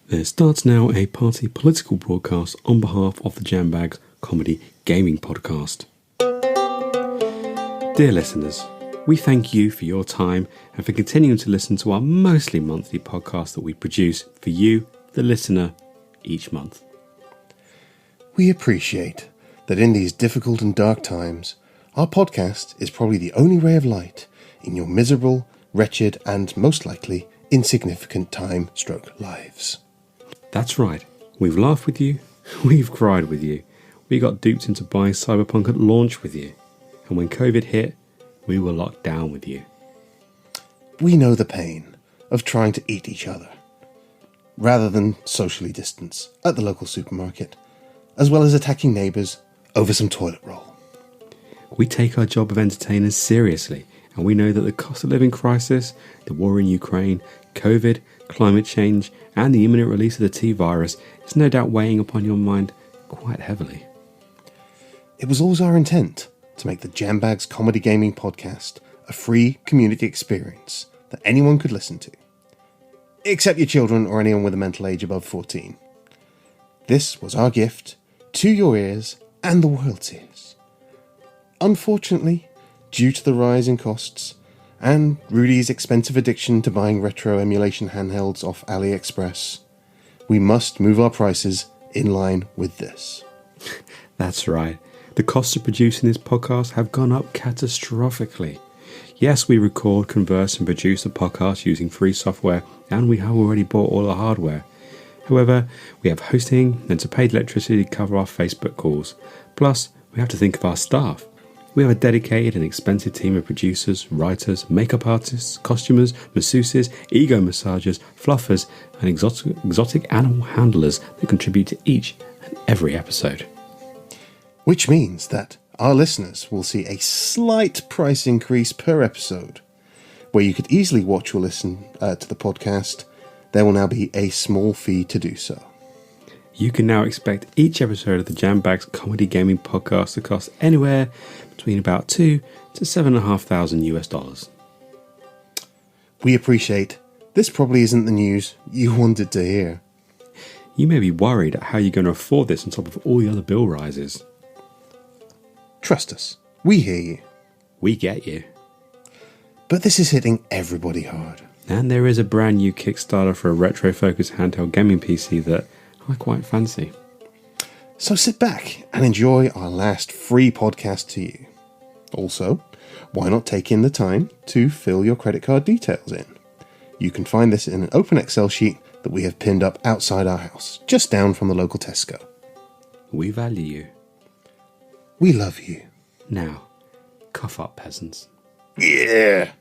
There starts now a party political broadcast on behalf of the Jambags Comedy Gaming podcast. Dear listeners, we thank you for your time and for continuing to listen to our mostly monthly podcast that we produce for you, the listener, each month. We appreciate that in these difficult and dark times, our podcast is probably the only ray of light in your miserable, wretched, and most likely insignificant lives. That's right. We've laughed with you. We've cried with you. We got duped into buying Cyberpunk at launch with you. And when COVID hit, we were locked down with you. We know the pain of trying to eat each other, rather than socially distance at the local supermarket, as well as attacking neighbours over some toilet roll. We take our job of entertainers seriously, and we know that the cost of living crisis, the war in Ukraine, COVID, climate change, and the imminent release of the T-virus is no doubt weighing upon your mind quite heavily. It was always our intent to make the Jambags Comedy Gaming podcast a free community experience that anyone could listen to, except your children or anyone with a mental age above 14. This was our gift to your ears and the world's ears. Unfortunately, due to the rise in costs and Rudy's expensive addiction to buying retro emulation handhelds off AliExpress, we must move our prices in line with this. That's right. The costs of producing this podcast have gone up catastrophically. Yes, we record, converse and produce the podcast using free software, and we have already bought all the hardware. However, we have hosting and to paid electricity to cover our Facebook calls. Plus, we have to think of our staff. We have a dedicated and expensive team of producers, writers, makeup artists, costumers, masseuses, ego massagers, fluffers, and exotic animal handlers that contribute to each and every episode. Which means that our listeners will see a slight price increase per episode. Where you could easily watch or listen to the podcast, there will now be a small fee to do so. You can now expect each episode of the Jambags Comedy Gaming podcast to cost anywhere between about $2,000 to $7,500 US. We appreciate this probably isn't the news you wanted to hear. You may be worried at how you're going to afford this on top of all the other bill rises. Trust us, we hear you. We get you. But this is hitting everybody hard. And there is a brand new Kickstarter for a retro-focused handheld gaming PC that I quite fancy. So sit back and enjoy our last free podcast to you. Also, why not take in the time to fill your credit card details in? You can find this in an open Excel sheet that we have pinned up outside our house, just down from the local Tesco. We value you. We love you. Now, cough up, peasants. Yeah!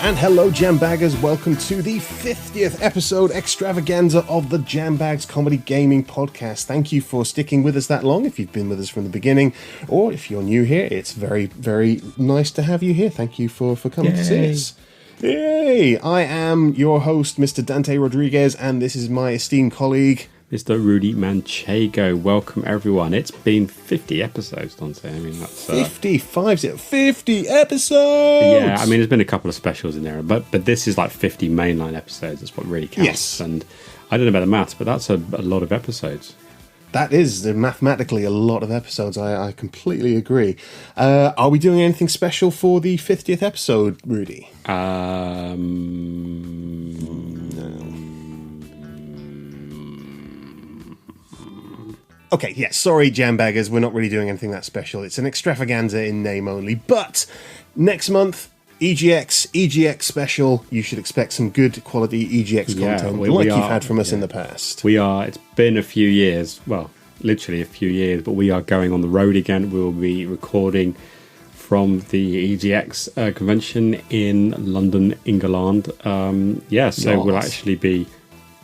And hello Jambaggers, welcome to the 50th episode extravaganza of the Jambags Comedy Gaming podcast. Thank you for sticking with us that long, if you've been with us from the beginning, or if you're new here, it's very, very nice to have you here. Thank you for coming to see us. Yay! I am your host, Mr. Dante Rodriguez, and this is my esteemed colleague, Mr. Rudy Manchego. Welcome everyone. It's been 50 episodes, Dante. I mean, that's 50 episodes. Yeah, I mean, there's been a couple of specials in there, but this is like 50 mainline episodes. That's what really counts. Yes. And I don't know about the maths, but that's a lot of episodes. That is mathematically a lot of episodes. I completely agree. Are we doing anything special for the 50th episode, Rudy? Okay, yeah, sorry, Jambaggers, we're not really doing anything that special. It's an extravaganza in name only. But next month, EGX special. You should expect some good quality EGX content like you've had from us in the past. It's been a few years, well, literally a few years, but we are going on the road again. We'll be recording from the EGX convention in London, England. So we'll actually be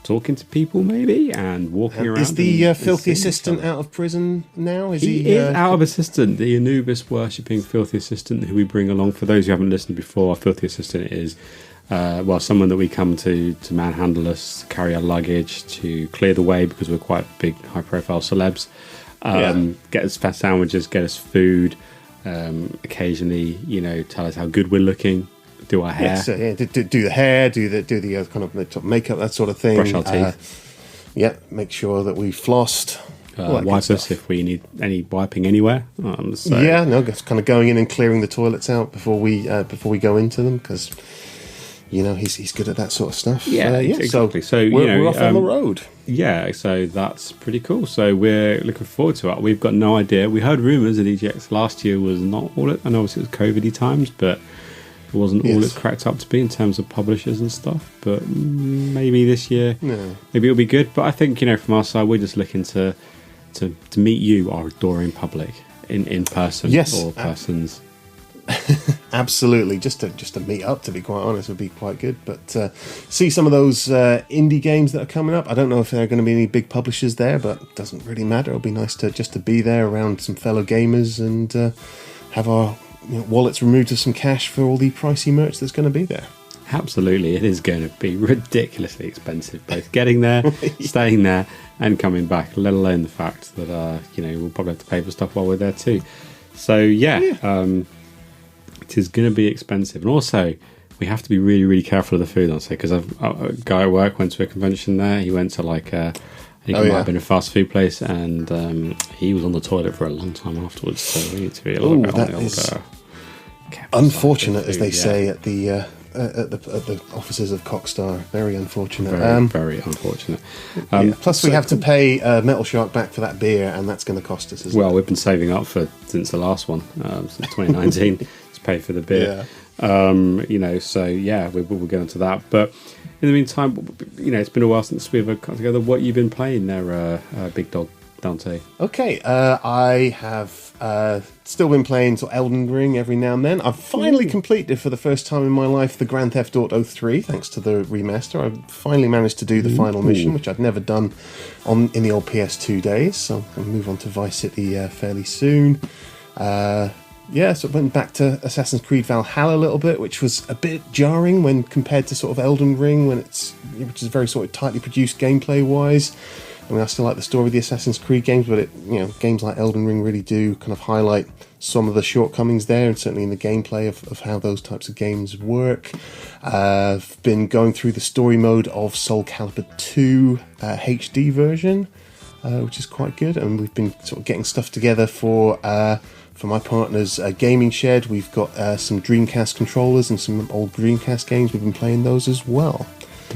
talking to people maybe and walking around. Is the and filthy seeing each assistant other. out of prison now? He is out of assistant, the Anubis worshipping filthy assistant who we bring along. For those who haven't listened before, our filthy assistant is someone that we come to manhandle us, carry our luggage, to clear the way because we're quite big, high-profile celebs. Get us fast sandwiches, get us food. Occasionally, tell us how good we're looking. Do our hair. Do the hair, do the kind of makeup, that sort of thing. Brush our teeth. Make sure that we flossed. Wipe us if we need any wiping anywhere. It's kind of going in and clearing the toilets out before we go into them because he's good at that sort of stuff. Exactly. So we're off on the road. Yeah, so that's pretty cool. So we're looking forward to it. We've got no idea. We heard rumours that EGX last year was not all it. I know obviously it was COVID-y times, but it wasn't all it's cracked up to be in terms of publishers and stuff. But maybe this year, maybe it'll be good. But I think from our side, we're just looking to meet you, our adoring public, in person or persons. Absolutely, just to meet up, to be quite honest, would be quite good. But see some of those indie games that are coming up. I don't know if there are going to be any big publishers there, but it doesn't really matter. It'll be nice to be there around some fellow gamers and have our wallets removed of some cash for all the pricey merch that's going to be there. Absolutely, it is going to be ridiculously expensive, both getting there, staying there, and coming back. Let alone the fact that we'll probably have to pay for stuff while we're there too. So it is going to be expensive, and also we have to be really, really careful of the food. I'll say because a guy at work went to a convention there. He went to it might have been a fast food place, and he was on the toilet for a long time afterwards. So we need to be a little bit on the old. Unfortunate, as they say at the offices of Cockstar. Very unfortunate. Very unfortunate. Plus, we have to pay Metal Shark back for that beer, and that's going to cost us as well. Well, we've been saving up since the last one, since 2019, to pay for the beer. We'll get into that. But in the meantime, it's been a while since we've got together. What you've been playing there, Big Dog Dante? Okay, I have still been playing sort of Elden Ring every now and then. I've finally completed for the first time in my life the Grand Theft Auto 3, thanks to the remaster. I finally managed to do the final mission, which I'd never done in the old PS2 days. So I'm going to move on to Vice City fairly soon. So I went back to Assassin's Creed Valhalla a little bit, which was a bit jarring when compared to sort of Elden Ring, which is very sort of tightly produced gameplay-wise. I mean, I still like the story of the Assassin's Creed games, but games like Elden Ring really do kind of highlight some of the shortcomings there, and certainly in the gameplay of how those types of games work. I've been going through the story mode of Soul Calibur 2 HD version, which is quite good, and we've been sort of getting stuff together for my partner's gaming shed. We've got some Dreamcast controllers and some old Dreamcast games. We've been playing those as well.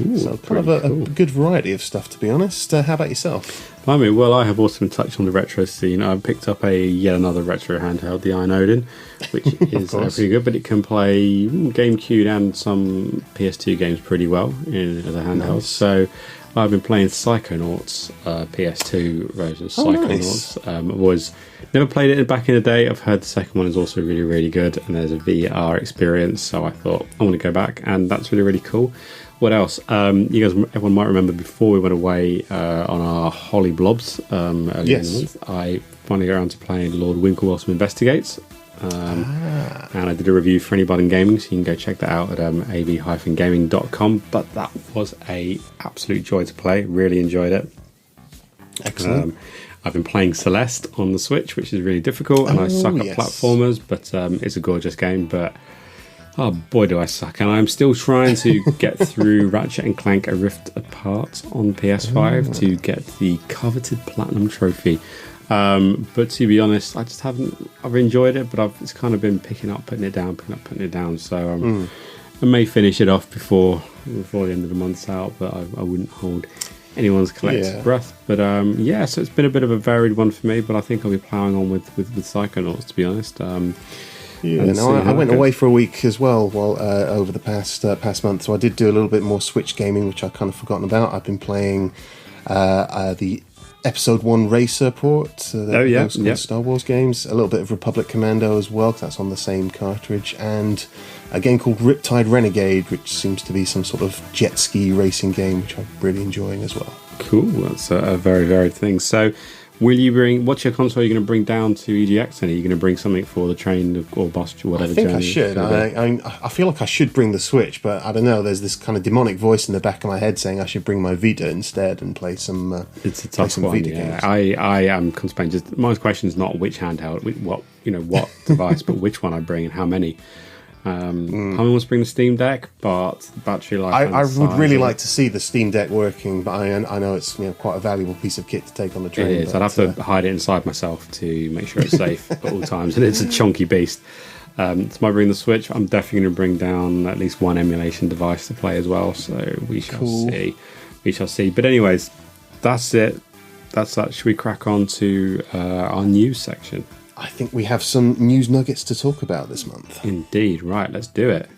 Ooh, so kind of a good variety of stuff, to be honest. How about yourself? I have also been touched on the retro scene. I picked up yet another retro handheld, the Iron Odin, which is pretty good, but it can play GameCube and some PS2 games pretty well as a handheld. Nice. So I've been playing Psychonauts, PS2 version. Psychonauts was never played it back in the day. I've heard the second one is also really, really good, and there's a VR experience. So I thought I want to go back, and that's really, really cool. What else? Everyone might remember before we went away on our Holly Blobs earlier in the month, I finally got around to playing Lord Winklewossum Investigates. And I did a review for Anybody in Gaming, so you can go check that out at ab-gaming.com. But that was a absolute joy to play. Really enjoyed it. Excellent. I've been playing Celeste on the Switch, which is really difficult, and I suck at platformers, but it's a gorgeous game. But oh boy, do I suck. And I'm still trying to get through Ratchet and Clank A Rift Apart on PS5 to get the coveted Platinum Trophy. But to be honest, I just haven't. I've enjoyed it, but it's kind of been picking up, putting it down. So I may finish it off before the end of the month's out, but I wouldn't hold anyone's collective breath. But so it's been a bit of a varied one for me, but I think I'll be ploughing on with Psychonauts, to be honest. I went away for a week as well over the past month, so I did do a little bit more Switch gaming, which I'd kind of forgotten about. I've been playing the Episode 1 Racer port. Those yeah. Star Wars games. A little bit of Republic Commando as well, 'cause that's on the same cartridge. And a game called Riptide Renegade, which seems to be some sort of jet ski racing game, which I'm really enjoying as well. Cool. That's a very varied thing. So, will you bring? What's your console you're going to bring down to EGX? And are you going to bring something for the train or bus or whatever? I think I should. I feel like I should bring the Switch, but I don't know. There's this kind of demonic voice in the back of my head saying I should bring my Vita instead and play some. It's a tough one. Vita Yeah, games. I am constrained. Just my question is not which handheld, what device, but which one I bring and how many. I want to bring the Steam Deck, but the battery life. I would really like to see the Steam Deck working, but I know it's quite a valuable piece of kit to take on the train. It is. I'd have to hide it inside myself to make sure it's safe at all times, and it's a chunky beast. So I bring the Switch. I'm definitely going to bring down at least one emulation device to play as well. So we shall see. We shall see. But anyways, that's it. That's that. Should we crack on to our news section? I think we have some news nuggets to talk about this month. Indeed. Right, let's do it.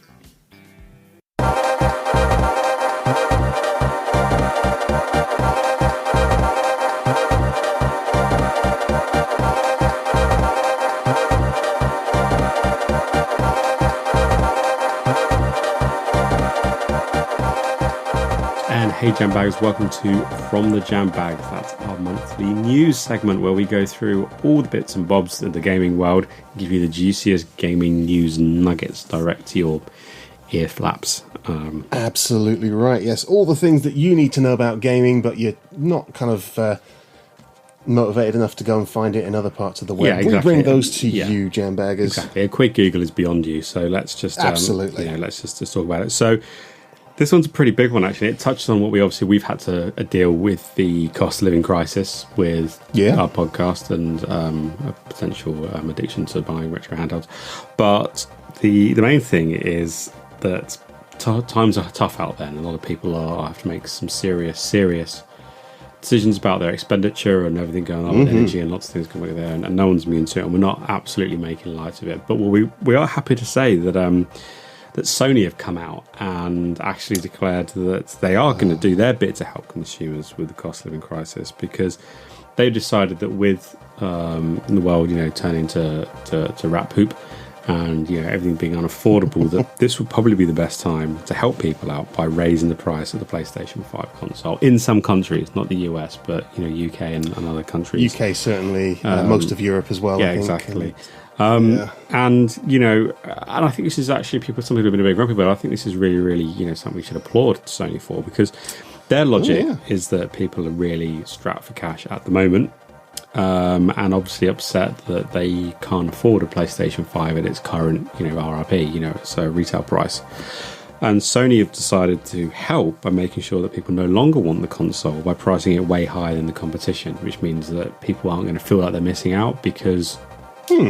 And hey Jambags, welcome to From the Jambags. That's our monthly news segment where we go through all the bits and bobs of the gaming world, give you the juiciest gaming news nuggets direct to your ear flaps. Absolutely right, yes. All the things that you need to know about gaming, but you're not kind of motivated enough to go and find it in other parts of the web. Yeah, exactly. We bring those to you, Jambaggers. Exactly. A quick Google is beyond you, so let's just absolutely let's just talk about it. So this one's a pretty big one, actually. It touches on what we've had to deal with the cost of living crisis with our podcast and a potential addiction to buying retro handhelds. But the main thing is that times are tough out there, and a lot of people have to make some serious decisions about their expenditure and everything going on with energy and lots of things coming there, and no one's immune to it, and we're not absolutely making light of it. But we are happy to say that that Sony have come out and actually declared that they are going to do their bit to help consumers with the cost of living crisis, because they've decided that with in the world, turning to rat poop and everything being unaffordable, that this would probably be the best time to help people out by raising the price of the PlayStation 5 console in some countries, not the US, but UK and other countries. UK certainly, most of Europe as well. Yeah, I think. exactly. And and I think this is actually some people have been a bit grumpy, but I think this is really something we should applaud Sony for, because their logic is that people are really strapped for cash at the moment, and obviously upset that they can't afford a PlayStation 5 at its current RRP, so retail price. And Sony have decided to help by making sure that people no longer want the console by pricing it way higher than the competition, which means that people aren't going to feel like they're missing out, because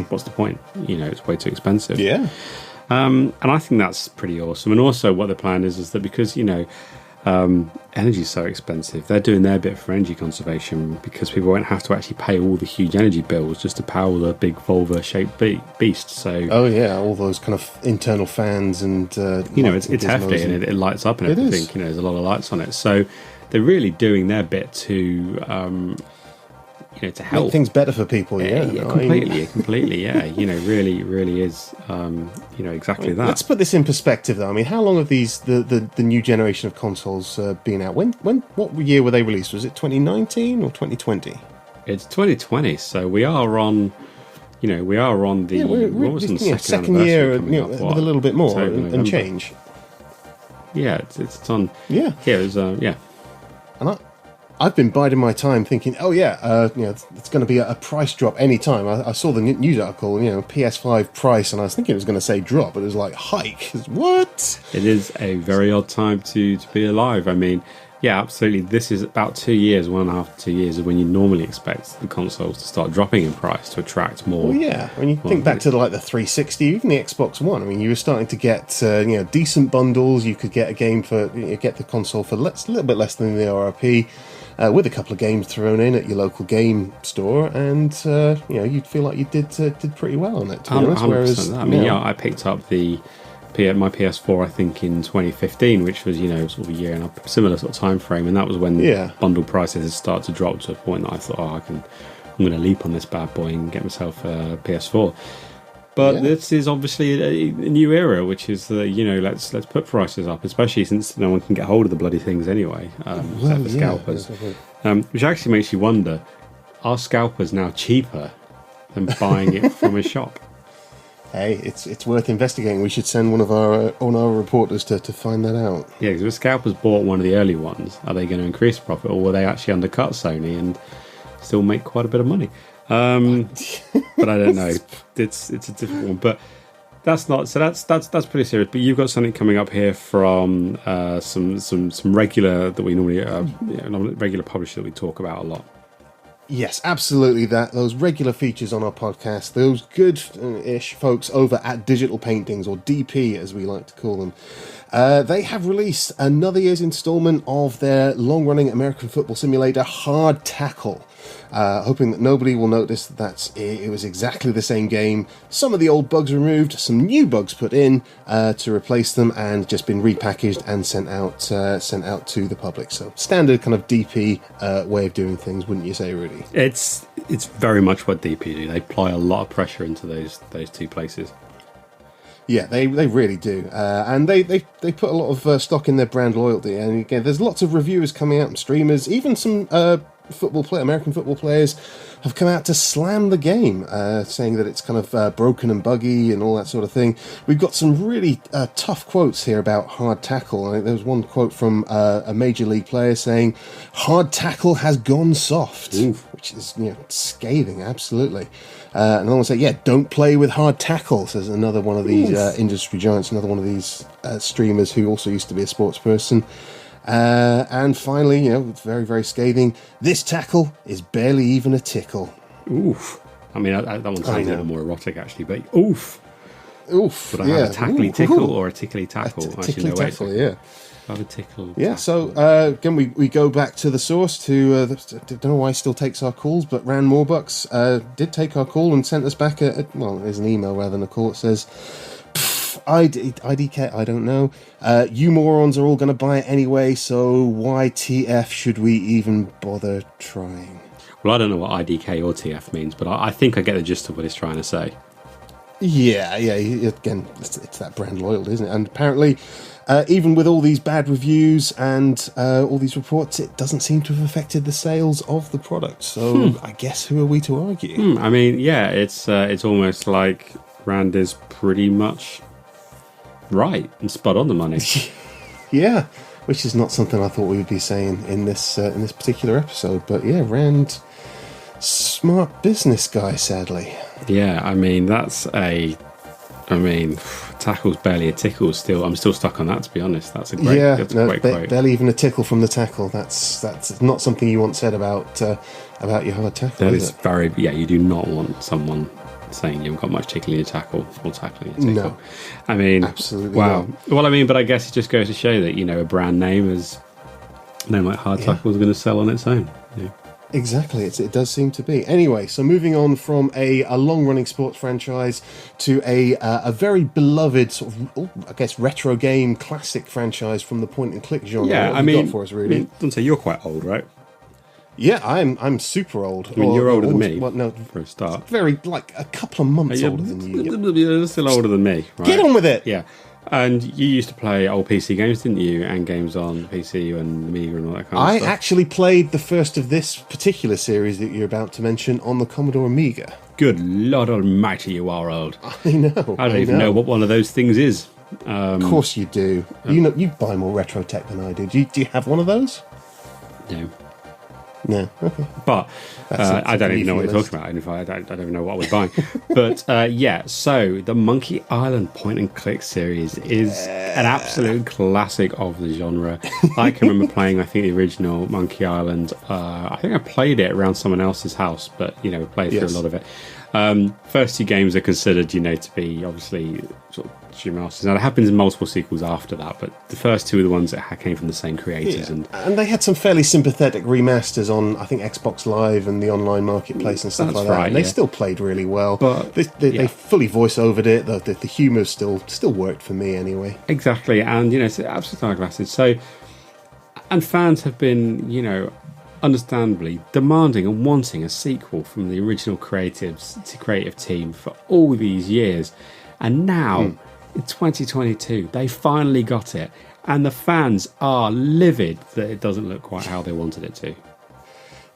what's the point? It's way too expensive. Yeah. And I think that's pretty awesome. And also what the plan is that because, energy is so expensive, they're doing their bit for energy conservation, because people won't have to actually pay all the huge energy bills just to power the big Volvo-shaped beast. So, all those kind of internal fans and it's hefty and it lights up and everything. There's a lot of lights on it. So they're really doing their bit to to help make things better for people. Completely. Really is exactly that. Let's put this in perspective, though. I mean, how long have the new generation of consoles been out? What year were they released? Was it 2019 or 2020? It's 2020, so we are on the we're second year with a little bit more and change. Yeah, it's on. Yeah, and I've been biding my time thinking, it's going to be a price drop any time. I saw the news article, PS5 price, and I was thinking it was going to say drop, but it was like hike. What? It is a very odd time to be alive. I mean, yeah, absolutely. This is about 2 years, 1.5 to 2 years, of when you normally expect the consoles to start dropping in price to attract more. Well, yeah. When you think back to the 360, even the Xbox One, I mean, you were starting to get decent bundles. You could get a game get the console for a little bit less than the RRP. With a couple of games thrown in at your local game store, and you'd feel like you did pretty well on it. To be honest. Whereas, I picked up the my PS4, I think, in 2015, which was, sort of a year and a similar sort of time frame, and that was when bundle prices had started to drop to a point that I thought, I'm going to leap on this bad boy and get myself a PS4. But this is obviously a new era, which is let's put prices up, especially since no one can get hold of the bloody things anyway, except for scalpers. Which actually makes you wonder: are scalpers now cheaper than buying it from a shop? Hey, it's worth investigating. We should send one of our reporters to find that out. Yeah, because if scalpers bought one of the early ones, are they going to increase profit, or will they actually undercut Sony and still make quite a bit of money? But I don't know. It's a difficult one. But that's pretty serious. But you've got something coming up here from some regular that we normally regular publishers that we talk about a lot. Yes, absolutely. Those regular features on our podcast, those good-ish folks over at Digital Paintings, or DP as we like to call them, they have released another year's installment of their long-running American football simulator, Hard Tackle. Hoping that nobody will notice that it was exactly the same game. Some of the old bugs removed, some new bugs put in to replace them, and just been repackaged and sent out to the public. So standard kind of DP way of doing things, wouldn't you say, Rudy? It's very much what DP do. They apply a lot of pressure into those two places. Yeah, they really do, and they put a lot of stock in their brand loyalty. And again, there's lots of reviewers coming out and streamers, even some American football players have come out to slam the game, saying that it's kind of broken and buggy and all that sort of thing. We've got some really tough quotes here about Hard Tackle. I think there was one quote from a major league player saying, "Hard Tackle has gone soft," which is scathing, absolutely. And another one said, "Yeah, don't play with Hard Tackle," says another one of these industry giants, another one of these streamers who also used to be a sports person. And finally, very, very scathing, "This tackle is barely even a tickle." Oof. I mean, that one sounds a little more erotic, actually, but oof. Oof. Would I have a tackly tickle or a tickly tackle? Tickly tackle, yeah. I have a tickle. Yeah, so again, we go back to the source to, don't know why he still takes our calls, but Rand Morbucks did take our call and sent us back there's an email rather than a call. It says, IDK, I don't know. You morons are all going to buy it anyway, so why TF should we even bother trying? Well, I don't know what IDK or TF means, but I think I get the gist of what he's trying to say. Yeah. Again, it's that brand loyalty, isn't it? And apparently, even with all these bad reviews and all these reports, it doesn't seem to have affected the sales of the product. So I guess who are we to argue? I mean, yeah, it's almost like Rand is pretty much right and spot on the money. Yeah, which is not something I thought we would be saying in this particular episode. But yeah, Rand, smart business guy, sadly. Yeah, I mean, tackle's barely a tickle. I'm still stuck on that, to be honest. That's a great, great quote. Barely even a tickle from the tackle. That's not something you want said about your hard tackle. That is very. Yeah, you do not want someone saying you've got much tickle in your tackle or tackling your tickle. No, I mean, absolutely. Wow. Not. Well, I mean, but I guess it just goes to show that a brand name like Hard Tackle is going to sell on its own. Yeah. Exactly, it does seem to be. Anyway, so moving on from a long-running sports franchise to a very beloved sort of, I guess, retro game classic franchise from the point-and-click genre. Yeah, what have you got for us, really? Don't say you're quite old, right? Yeah, I'm super old. I mean, you're older than me. Well, no, for a start. Very, like a couple of months older than you. You're still older than me, right? Get on with it. Yeah. And you used to play old PC games, didn't you? And games on PC and Amiga and all that kind of stuff. I actually played the first of this particular series that you're about to mention on the Commodore Amiga. Good Lord Almighty, you are old. I know. I don't even know what one of those things is. Of course you do. You buy more retro tech than I do. Do you have one of those? No. No. Okay. But I don't even know what you're talking about. In fact, I don't even know what I was buying. But so the Monkey Island point-and-click series is an absolute classic of the genre. I can remember playing, I think, the original Monkey Island. I think I played it around someone else's house, but, we played through a lot of it. First two games are considered, to be obviously sort of trilogy remasters. Now, it happens in multiple sequels after that, but the first two are the ones that came from the same creators. Yeah. And they had some fairly sympathetic remasters on, I think, Xbox Live and the online marketplace and stuff like that. And they still played really well. But they fully voice-overed it. The humour still worked for me anyway. Exactly. And, it's absolutely classic. So, and fans have been, understandably demanding and wanting a sequel from the original creative team for all these years, and now in 2022 they finally got it, and the fans are livid that it doesn't look quite how they wanted it to.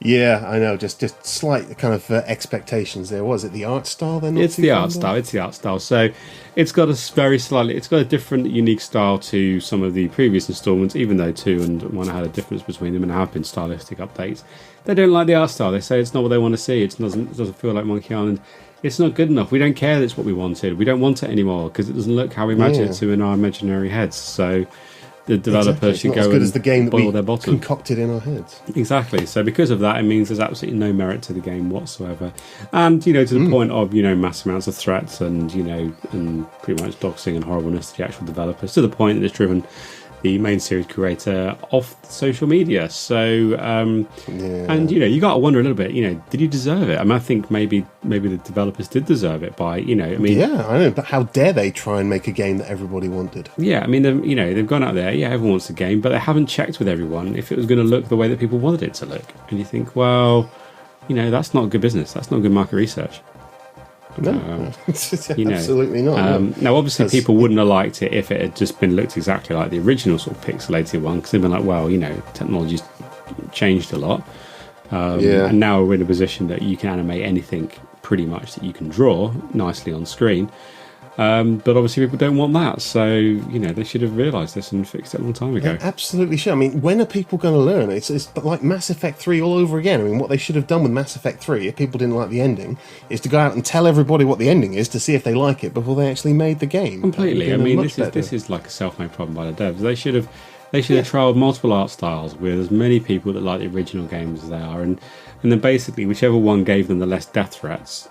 Yeah, I know. Just slight kind of expectations there. Was it the art style? Then it's the art style. So it's got a different, unique style to some of the previous installments. Even though 2 and 1 had a difference between them and have been stylistic updates, they don't like the art style. They say it's not what they want to see. It doesn't feel like Monkey Island. It's not good enough. We don't care that it's what we wanted. We don't want it anymore because it doesn't look how we imagine it to in our imaginary heads. So the developers should go as the game that we their bottom. Concocted in our heads. Exactly. So because of that, it means there's absolutely no merit to the game whatsoever. And, to the point of, mass amounts of threats and, and pretty much doxing and horribleness to the actual developers, to the point that it's driven the main series creator off social media. So, and, you got to wonder a little bit, did you deserve it? I mean, I think maybe the developers did deserve it by, Yeah, I know, but how dare they try and make a game that everybody wanted? Yeah, I mean, they've gone out there, everyone wants the game, but they haven't checked with everyone if it was going to look the way that people wanted it to look. And you think, well, that's not good business. That's not good market research. No, absolutely not. Now, obviously, people wouldn't have liked it if it had just been looked exactly like the original sort of pixelated one, because they'd been like, well, technology's changed a lot. And now we're in a position that you can animate anything pretty much that you can draw nicely on screen. But obviously people don't want that, so they should have realised this and fixed it a long time ago. They absolutely should. I mean, when are people going to learn? It's like Mass Effect 3 all over again. I mean, what they should have done with Mass Effect 3, if people didn't like the ending, is to go out and tell everybody what the ending is to see if they like it before they actually made the game. Completely. I mean, this is like a self-made problem by the devs. They should have trialled multiple art styles with as many people that like the original games as they are, and then basically whichever one gave them the less death threats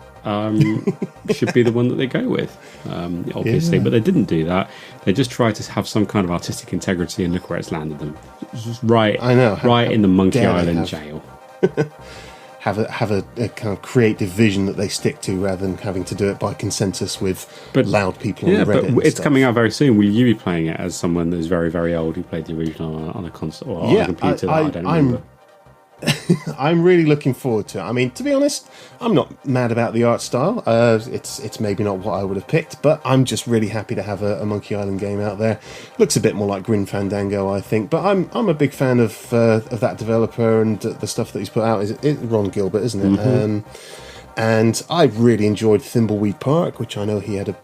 should be the one that they go with, obviously. But they didn't do that. They just tried to have some kind of artistic integrity, and look where it's landed them. Right in the Monkey Island jail. have a kind of creative vision that they stick to, rather than having to do it by consensus with loud people on Reddit. But it's coming out very soon. Will you be playing it as someone that's very, very old who played the original on a console or on a computer? I don't remember. I'm really looking forward to it. I mean, to be honest, I'm not mad about the art style. It's maybe not what I would have picked, but I'm just really happy to have a Monkey Island game out there. Looks a bit more like Grim Fandango, I think, but I'm a big fan of that developer and the stuff that he's put out. It's Ron Gilbert, isn't it? Mm-hmm. And I really enjoyed Thimbleweed Park, which I know he had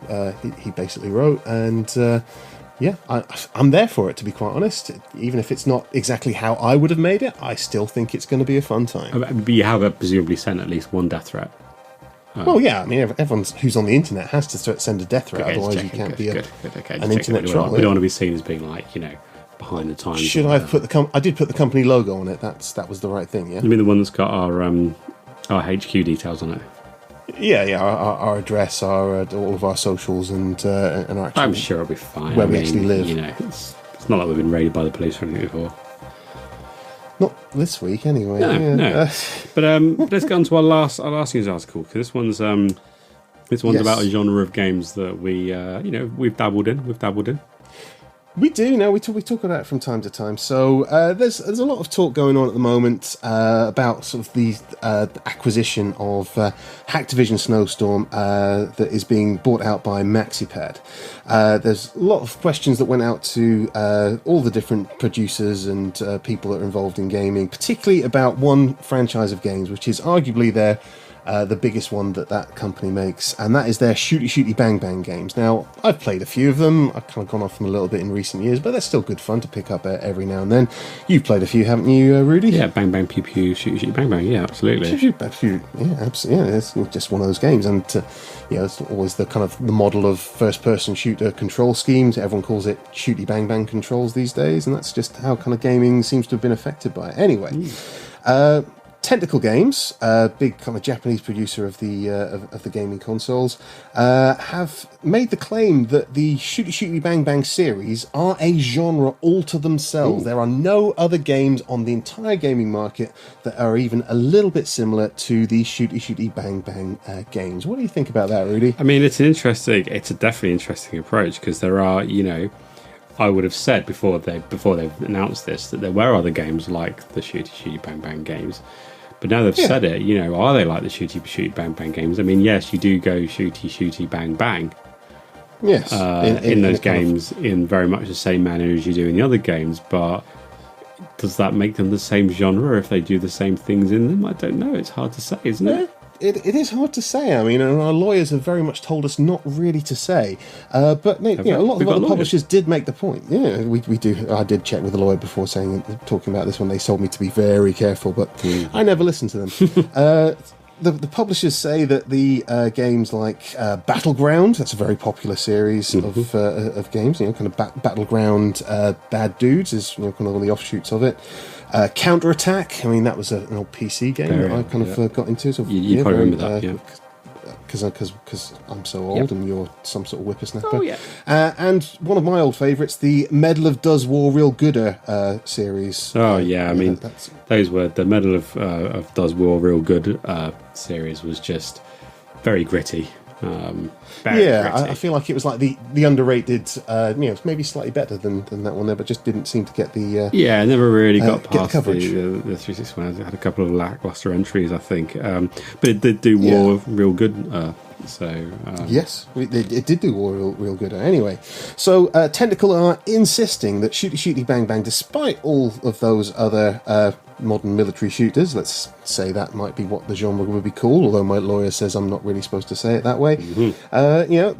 he basically wrote, and I'm there for it, to be quite honest. Even if it's not exactly how I would have made it, I still think it's going to be a fun time. But you have presumably sent at least one death threat. Well, yeah, I mean, everyone who's on the internet has to send a death threat, otherwise you can't be an internet troll. We don't want to be seen as being like, behind the times. Should I have I did put the company logo on it. That was the right thing, yeah? You mean the one that's got our HQ details on it? Yeah, our address, all of our socials, and our actual, I'm sure it'll be fine. Where we actually live. It's not like we've been raided by the police or anything before. Not this week, anyway. No. But let's get on to our last news article, because this one's about a genre of games that we've dabbled in. We do. Now we talk about it from time to time. So there's a lot of talk going on at the moment about sort of the acquisition of Hacktivision Snowstorm that is being bought out by MaxiPad. There's a lot of questions that went out to all the different producers and people that are involved in gaming, particularly about one franchise of games, which is arguably the biggest one that company makes, and that is their Shooty Shooty Bang Bang games. Now, I've played a few of them. I've kind of gone off them a little bit in recent years, but they're still good fun to pick up every now and then. You've played a few, haven't you, Rudy? Yeah, Bang Bang Pew Pew, Shooty Shooty Bang Bang, yeah, absolutely. Yeah, absolutely. Yeah, it's just one of those games, and it's always the kind of the model of first-person shooter control schemes. Everyone calls it Shooty Bang Bang controls these days, and that's just how kind of gaming seems to have been affected by it. Anyway, Tentacle Games, a big kind of Japanese producer of the gaming consoles, have made the claim that the Shooty Shooty Bang Bang series are a genre all to themselves. Ooh. There are no other games on the entire gaming market that are even a little bit similar to the Shooty Shooty Bang Bang games. What do you think about that, Rudy? I mean, it's a definitely interesting approach, because there are, I would have said before they've announced this that there were other games like the Shooty Shooty Bang Bang games. But now they've said it, are they like the Shooty Shooty Bang Bang games? I mean, yes, you do go Shooty Shooty Bang Bang. Yes. In those games, in very much the same manner as you do in the other games, but does that make them the same genre if they do the same things in them? I don't know. It's hard to say, isn't it? It is hard to say. I mean, our lawyers have very much told us not really to say. But a lot of other publishers did make the point. Yeah, we do. I did check with the lawyer before talking about this one. They told me to be very careful, but I never listened to them. The publishers say that the games like Battleground, that's a very popular series of games, kind of Battleground Bad Dudes is kind of one of the offshoots of it. Counterattack, I mean, that was an old PC game that I kind of got into. So, you probably remember that, yeah. Because I'm so old and you're some sort of whippersnapper. Oh, yeah. And one of my old favourites, the Medal of Does War Real Gooder series. Oh, yeah, I mean, those were the Medal of Does War Real Good series was just very gritty. Gritty. I feel like it was like the underrated, maybe slightly better than that one there, but just didn't seem to get the never really got past the the 360 one. It had a couple of lackluster entries, I think, but it did do War Real Good. Yes, it did do War real good. Anyway, so Tentacle are insisting that Shooty Shooty Bang Bang, despite all of those other modern military shooters, let's say that might be what the genre would be called, although my lawyer says I'm not really supposed to say it that way. The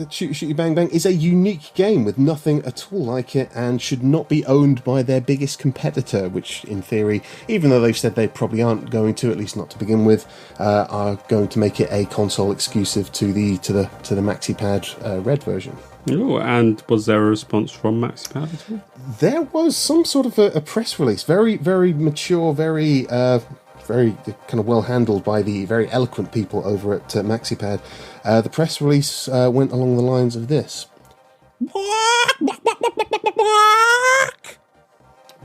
Shooty Shooty Bang Bang is a unique game with nothing at all like it and should not be owned by their biggest competitor, which in theory, even though they've said they probably aren't going to, at least not to begin with, are going to make it a console exclusive to the MaxiPad Red version. Oh, and was there a response from MaxiPad at all? There was some sort of a press release, very, very mature, very kind of well handled by the very eloquent people over at MaxiPad. The press release went along the lines of this.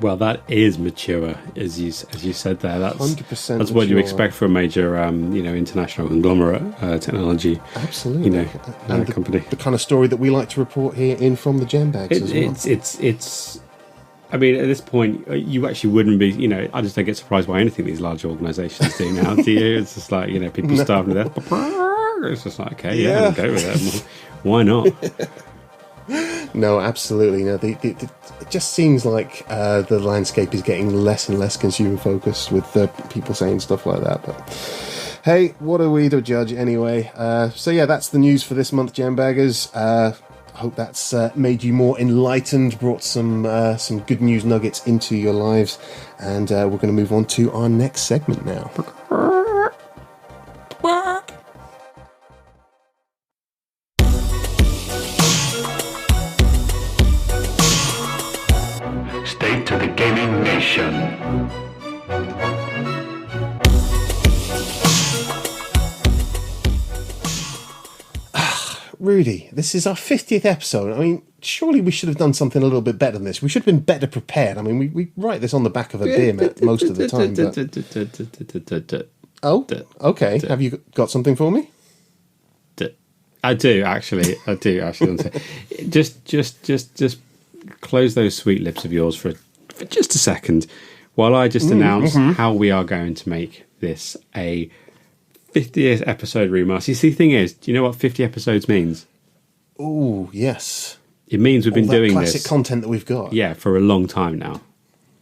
Well, that is mature, as you said there. That's 100% that's what you expect from a major, international conglomerate technology. Absolutely, and company. The kind of story that we like to report here in from the Jambags as well. It's. I mean, at this point, you actually wouldn't be. I just don't get surprised by anything these large organisations do now. Do you? It's just like people starving to death. It's just like I'll go with it. Why not? No, absolutely. No, it just seems like the landscape is getting less and less consumer focused with people saying stuff like that. But hey, what are we to judge anyway? That's the news for this month, Jambaggers. I hope that's made you more enlightened, brought some good news nuggets into your lives, and we're going to move on to our next segment now. State to the Gaming Nation. Rudy, this is our 50th episode. I mean, surely we should have done something a little bit better than this. We should have been better prepared. I mean, we write this on the back of a beer mat most of the time. But... Oh, okay. Have you got something for me? I do actually. Just close those sweet lips of yours for just a second, while I just announce how we are going to make this a 50th episode remaster. You see, the thing is, do you know what 50 episodes means? Oh, yes. It means we've been doing classic this content that we've got. Yeah, for a long time now.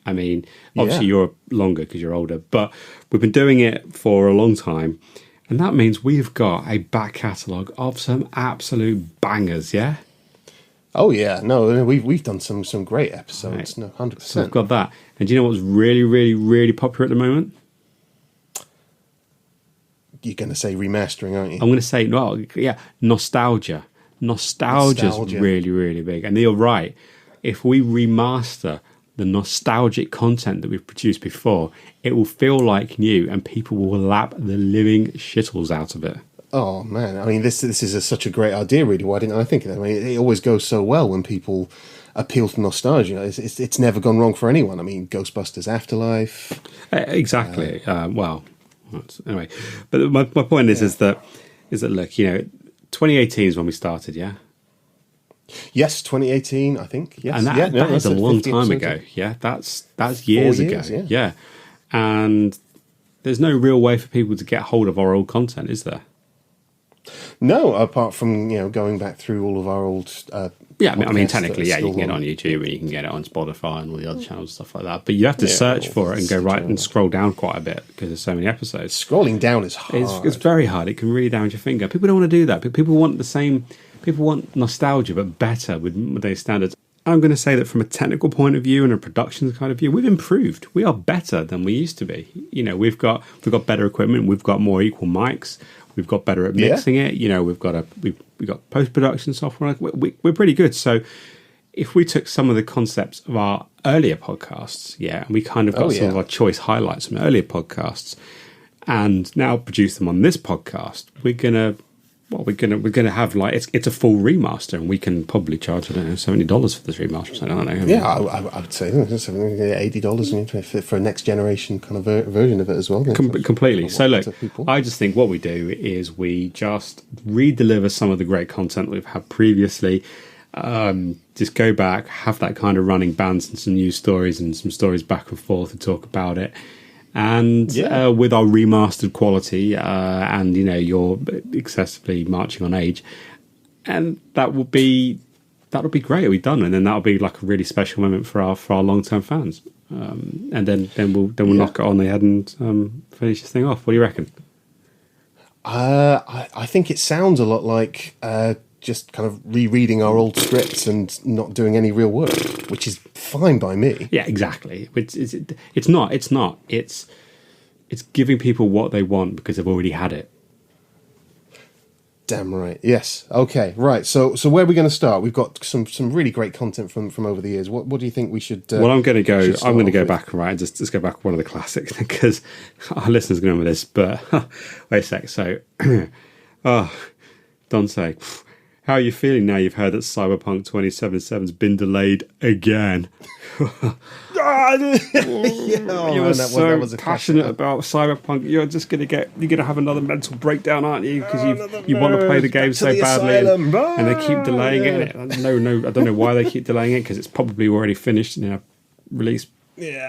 I mean, obviously you're longer because you're older, but we've been doing it for a long time, and that means we've got a back catalogue of some absolute bangers, yeah? Oh, yeah. No, we've done some great episodes. Right. No, 100%. So we've got that. And do you know what's really, really, really popular at the moment? You're going to say remastering, aren't you? I'm going to say, nostalgia. Nostalgia's really, really big. And you're right. If we remaster the nostalgic content that we've produced before, it will feel like new, and people will lap the living shittles out of it. Oh man, I mean, this is such a great idea. Really, why didn't I think of that? I mean, it always goes so well when people appeal to nostalgia. You know, it's never gone wrong for anyone. I mean, Ghostbusters Afterlife. Exactly. Anyway, but my point is that look, 2018 is when we started, yeah. Yes, 2018, I think. Yes, and that is a long time ago. Yeah, that's years ago. Yeah, and there's no real way for people to get hold of our old content, is there? No, apart from going back through all of our old. I mean, technically, you can get it on YouTube and you can get it on Spotify and all the other channels and stuff like that. But you have to search for it and go right and scroll down quite a bit because there's so many episodes. Scrolling down is hard. It's very hard. It can really damage your finger. People don't want to do that. People want the same. People want nostalgia, but better with their standards. I'm going to say that from a technical point of view and a production kind of view, we've improved. We are better than we used to be. We've got better equipment. We've got more equal mics. We've got better at mixing it. We've got post-production software. We're pretty good. So if we took some of the concepts of our earlier podcasts, and we kind of got some of our choice highlights from earlier podcasts, and now produce them on this podcast, we're gonna have it's a full remaster, and we can probably charge $70 for this remaster. So I don't know. Yeah, I would say $80 for a next generation kind of version of it as well. Completely. So look, I just think what we do is we just re-deliver some of the great content we've had previously. Just go back, have that kind of running bands and some news stories and some stories back and forth and talk about it. And with our remastered quality and you're excessively marching on age, and that'll be great. It'll be done, and then that'll be like a really special moment for our long term fans. And then we'll knock it on the head and finish this thing off. What do you reckon? I think it sounds a lot like just kind of rereading our old scripts and not doing any real work, which is fine by me. Yeah, exactly. It's not. It's giving people what they want because they've already had it. Damn right. Yes. Okay. Right. So where are we going to start? We've got some really great content from over the years. What do you think we should? Well, I'm going to go back and just go back one of the classics because our listeners going to remember this. But wait a sec. So, don't say. How are you feeling now you've heard that Cyberpunk 2077's been delayed again? You were so passionate about Cyberpunk. You're gonna have another mental breakdown, aren't you? Because you want to play the game so badly, and they keep delaying it. No, I don't know why they keep delaying it because it's probably already finished and release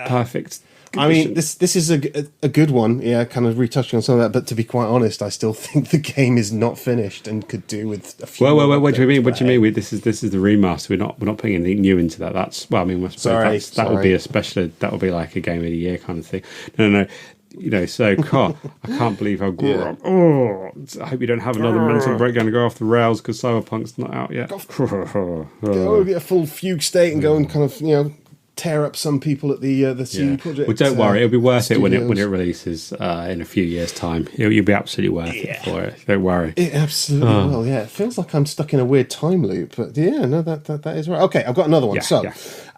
perfect. I mean, this is a good one, kind of retouching on some of that, but to be quite honest, I still think the game is not finished and could do with a few what do you mean? What do you mean? This is the remaster. We're not putting anything new into that. That would be a special. That would be like a game of the year kind of thing. No. So God, I can't believe how I hope you don't have another mental breakdown and go off the rails because Cyberpunk's not out yet. Go get a full fugue state and go and kind of tear up some people at the CD Projekt. Well, don't worry, it'll be worth it when it releases in a few years' time. You'll be absolutely worth it for it. Don't worry. It absolutely will. Yeah, it feels like I'm stuck in a weird time loop, but that is right. Okay, I've got another one.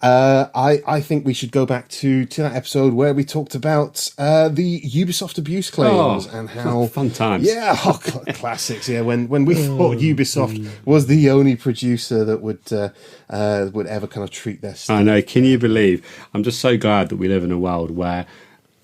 I think we should go back to that episode where we talked about the Ubisoft abuse claims and how fun times. Yeah, classics. Yeah, when we thought Ubisoft was the only producer that would ever kind of treat their stuff. I know. Can you believe? I'm just so glad that we live in a world where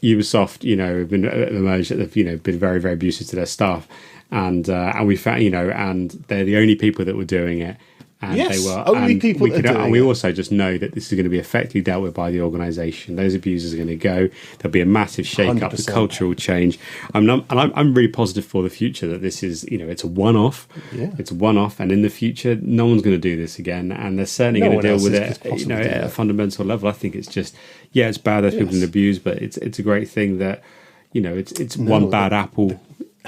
Ubisoft, have been emerged, that they've, been very, very abusive to their staff, and we found, and they're the only people that were doing it. And yes, they were only people that are doing and we also just know that this is going to be effectively dealt with by the organisation. Those abusers are going to go. There'll be a massive shake-up, the cultural change. I'm really positive for the future that this is, it's a one-off. Yeah. It's a one-off, and in the future, no one's going to do this again, and they're certainly going to deal with it, at a fundamental level. I think it's just, it's bad that people can abuse, but it's a great thing that, it's one bad apple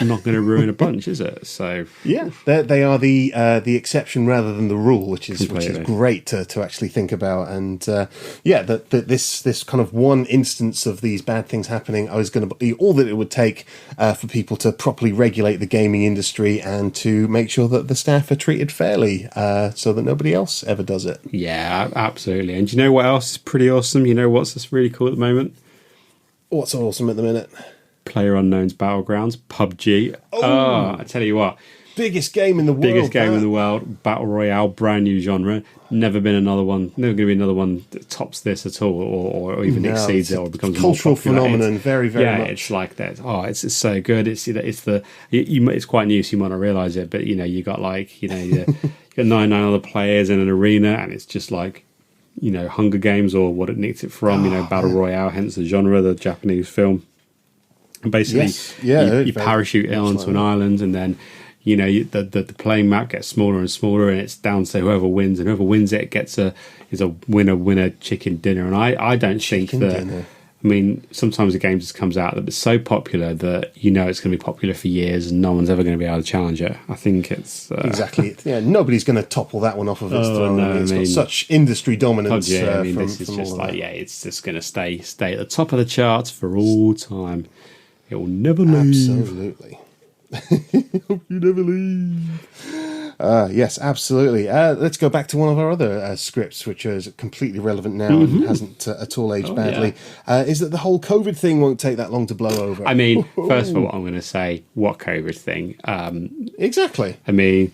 not going to ruin a bunch, is it? So yeah, they are the exception rather than the rule, which is great to actually think about. And that this kind of one instance of these bad things happening is going to be all that it would take for people to properly regulate the gaming industry and to make sure that the staff are treated fairly, so that nobody else ever does it. Yeah, absolutely. And do you know what else is pretty awesome? You know what's just really cool at the moment? What's awesome at the minute? PlayerUnknown's Battlegrounds, PUBG. Oh, I tell you what. Biggest game in the world. Biggest game in the world. Battle Royale, brand new genre. Never going to be another one that tops this at all, or even exceeds it, or becomes a cultural phenomenon. Very, very much. Yeah, it's like that. Oh, it's so good. It's quite new, so you might not realise it, but you got you got 99 other players in an arena, and it's just like, Hunger Games, or what it nicked it from, Battle Royale, hence the genre, the Japanese film. And basically, you parachute onto an island, and then, the playing map gets smaller and smaller, and it's down to whoever wins, and whoever wins it is a winner chicken dinner. And I don't think that. Dinner. I mean, sometimes a game just comes out that it's so popular that it's going to be popular for years and no one's ever going to be able to challenge it. I think it's... Exactly. Yeah, nobody's going to topple that one off of its throne. No, it's got such industry dominance. This is just it's just going to stay at the top of the charts for all time. It will never leave. Absolutely. Hope you never leave. Yes, absolutely. Let's go back to one of our other scripts, which is completely relevant now and hasn't at all aged badly. Yeah. Is that the whole COVID thing won't take that long to blow over? I mean, first of all, I'm going to say, what COVID thing? Exactly. I mean,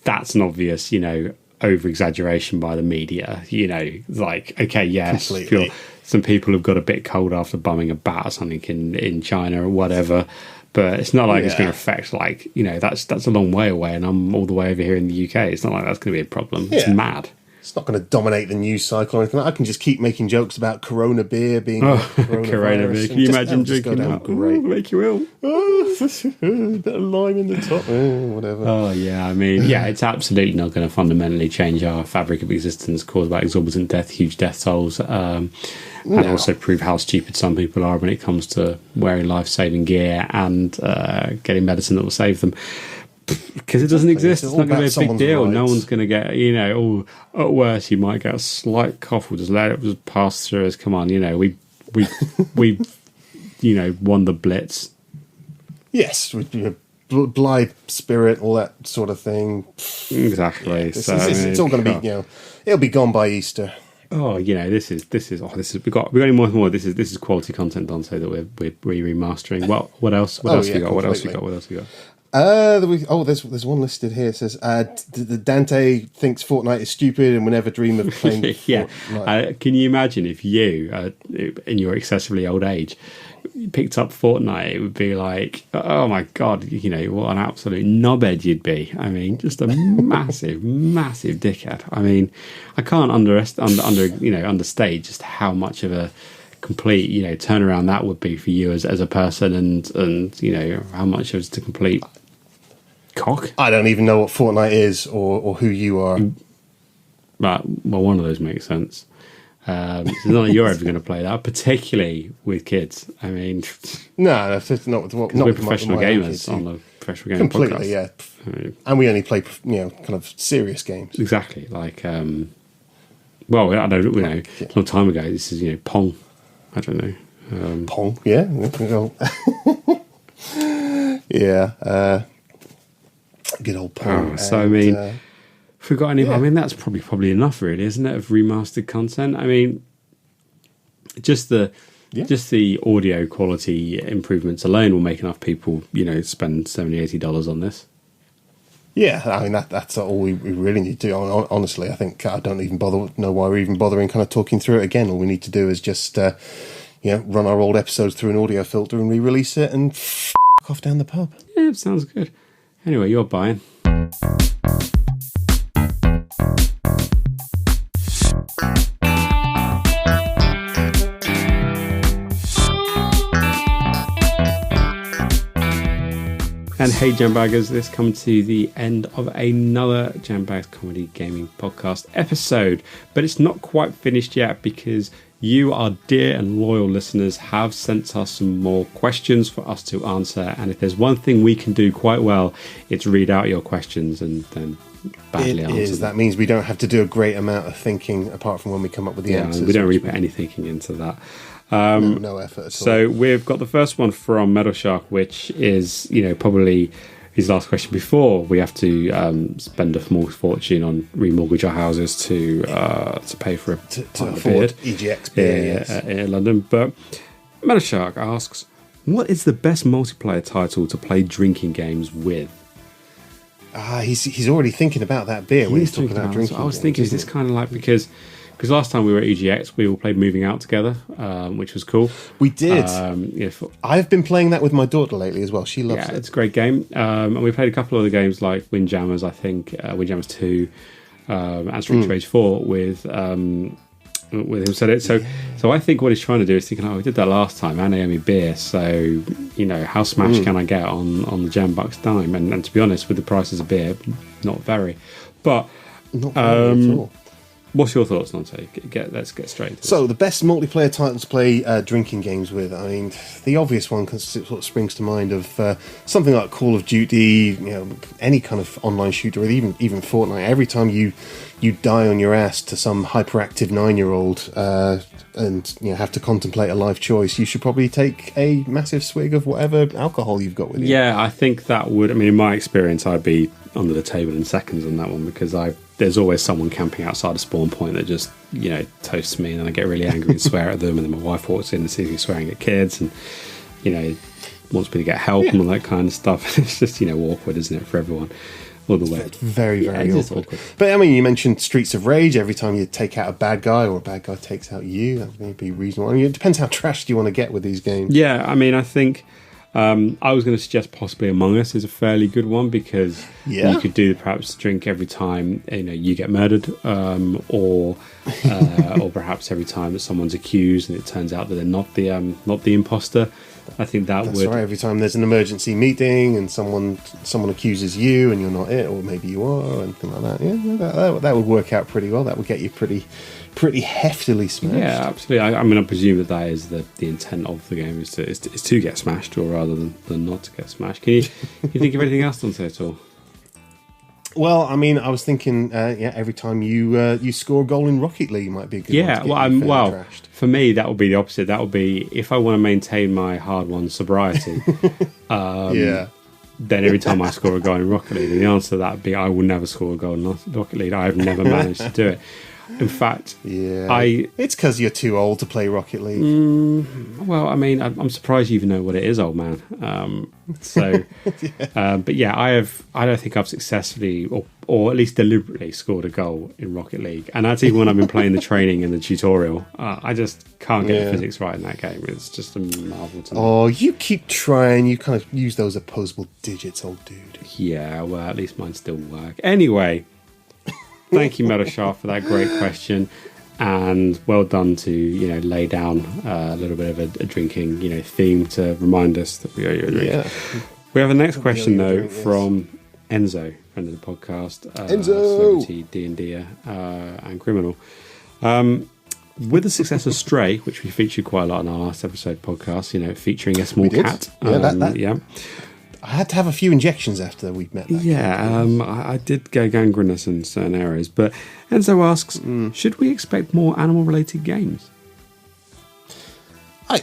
that's an obvious, over-exaggeration by the media. Okay, yes, some people have got a bit cold after bumming a bat or something in China or whatever. But it's not like it's going to affect, that's a long way away, and I'm all the way over here in the UK. It's not like that's going to be a problem. Yeah. It's mad. It's not going to dominate the news cycle or anything. I can just keep making jokes about Corona beer being Corona beer. Can you imagine drinking that? Great. Make you ill. Bit of lime in the top. Whatever. Oh, yeah. I mean, it's absolutely not going to fundamentally change our fabric of existence, caused by exorbitant death, huge death tolls, and also prove how stupid some people are when it comes to wearing life-saving gear and getting medicine that will save them. Because it doesn't exist, it's not going to be a big deal. Rights. No one's going to get, at worst, you might get a slight cough. We'll just let it just pass through us. Come on, we won the Blitz. Yes, blithe spirit, all that sort of thing. Exactly. Yeah, it's all going to be, it'll be gone by Easter. Oh, this is we got any more. This is quality content, Dante, that we're remastering. What else? What else you got? What else you got? There's one listed here. It says Dante thinks Fortnite is stupid and will never dream of playing Fortnite. Can you imagine if you, in your excessively old age, picked up Fortnite? It would be like, oh my god, what an absolute knobhead you'd be. I mean, just a massive dickhead. I mean, I can't understate just how much of a complete turnaround that would be for you as a person, and how much of it's a complete cock. I don't even know what Fortnite is or who you are. Well, one of those makes sense. It's not like you're ever going to play that, particularly with kids. I mean, no, that's not what. We're professional gamers on the professional gaming completely, podcast. Yeah. And we only play, kind of serious games. Exactly. Like, I don't a long time ago. This is Pong. I don't know. Pong, yeah. Yeah. Good old Pong. So, I mean, if we've got any... I mean, that's probably enough, really, isn't it, of remastered content? I mean, just the audio quality improvements alone will make enough people, spend $70, $80 on this. Yeah, I mean, that's all we really need to do. Honestly, I think I don't even know why we're even bothering kind of talking through it again. All we need to do is just, run our old episodes through an audio filter and re-release it and off down the pub. Yeah, it sounds good. Anyway, you're buying. And hey, Jambaggers, this comes to the end of another Jambags Comedy Gaming podcast episode. But it's not quite finished yet because You, our dear and loyal listeners, have sent us some more questions for us to answer. And if there's one thing we can do quite well, it's read out your questions and then badly answer them. That means we don't have to do a great amount of thinking apart from when we come up with the answers. We don't really put any thinking into that. No effort at all. So we've got the first one from Metal Shark, which is, probably his last question before we have to spend a small fortune on remortgage our houses to pay for to afford EGX beer in London. But Metal Shark asks, what is the best multiplayer title to play drinking games with? He's already thinking about that beer when he's talking about drinking. So I was thinking, is this kind of like because last time we were at EGX, we all played Moving Out together, which was cool. We did. I've been playing that with my daughter lately as well. She loves it. It's a great game. And we played a couple of other games like Windjammers, I think, Windjammers 2, and Street Rage 4 with him said it. So I think what he's trying to do is thinking, we did that last time, and Naomi beer. So, how smashed can I get on the Jambags dime? And to be honest, with the prices of beer, not very. But not very at all. What's your thoughts, Nante? Let's get straight into it. So, the best multiplayer title to play drinking games with. I mean, the obvious one sort of springs to mind of something like Call of Duty, any kind of online shooter, or even Fortnite. Every time you die on your ass to some hyperactive 9-year-old and have to contemplate a life choice, you should probably take a massive swig of whatever alcohol you've got with you. Yeah, I think that would. I mean, in my experience, I'd be under the table in seconds on that one because there's always someone camping outside a spawn point that just, toasts me, and then I get really angry and swear at them, and then my wife walks in and sees me swearing at kids and, wants me to get help and all that kind of stuff. It's just, awkward, isn't it, for everyone? All the way. It's very, very awkward. But, I mean, you mentioned Streets of Rage. Every time you take out a bad guy or a bad guy takes out you, that's going to be reasonable. I mean, it depends how trashed you want to get with these games. Yeah, I mean, I think I was going to suggest possibly Among Us is a fairly good one because you could do perhaps drink every time you get murdered, or perhaps every time that someone's accused and it turns out that they're not the imposter. I think that's right. Every time there's an emergency meeting and someone accuses you and you're not it, or maybe you are, or anything like that. Yeah, that would work out pretty well. That would get you pretty heftily smashed. Yeah, absolutely. I mean, I presume that is the intent of the game is to get smashed, or rather than not to get smashed. Can you think of anything else on say at all? Well, I mean, I was thinking, every time you score a goal in Rocket League might be a good one. Yeah, for me, that would be the opposite. That would be if I want to maintain my hard-won sobriety. Then every time I score a goal in Rocket League, the answer to that would be I will never score a goal in Rocket League. I have never managed to do it. In fact, it's because you're too old to play Rocket League. Well, I mean, I'm surprised you even know what it is, old man. But yeah, I don't think I've successfully or at least deliberately scored a goal in Rocket League, and that's even when I've been playing the training and the tutorial. I just can't get the physics right in that game. It's just a marvel to me. Oh, you keep trying. You kind of use those opposable digits, old dude. Yeah, well, at least mine still work. Anyway. Thank you, Metal Shark, for that great question, and well done to lay down a little bit of a drinking theme to remind us that we owe you a drink. Yeah. We have the next question though from Enzo, friend of the podcast, Enzo, celebrity D&D and criminal. With the success of Stray, which we featured quite a lot in our last episode podcast, featuring a small cat. I had to have a few injections after we'd met. I did go gangrenous in certain areas. But Enzo asks, should we expect more animal-related games? I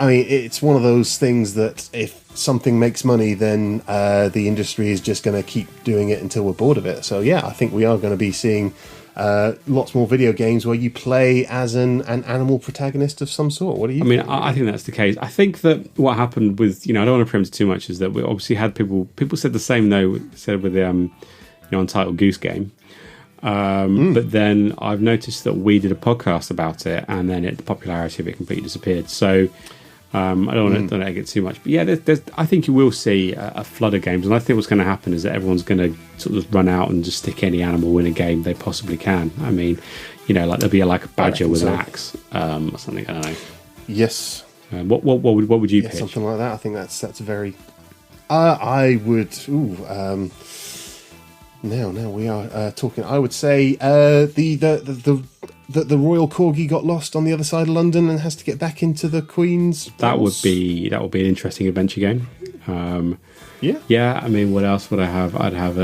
mean, it's one of those things that if something makes money, then the industry is just going to keep doing it until we're bored of it. So I think we are going to be seeing lots more video games where you play as an animal protagonist of some sort. What do you think? I think that's the case. I think that what happened with, I don't want to preempt too much, is that we obviously had people said the same though, said with the Untitled Goose Game. But then I've noticed that we did a podcast about it, and then the popularity of it completely disappeared. So I don't want to egg it too much. But I think you will see a flood of games, and I think what's going to happen is that everyone's going to sort of run out and just stick any animal in a game they possibly can. I mean, like there'll be like a badger with an axe or something. I don't know. Yes. What would you pitch? Something like that. I think that's very. I would. Now we are talking. I would say the that the royal corgi got lost on the other side of London and has to get back into the Queen's That would house? be an interesting adventure game. Yeah. Yeah, I mean, what else would I have? I'd have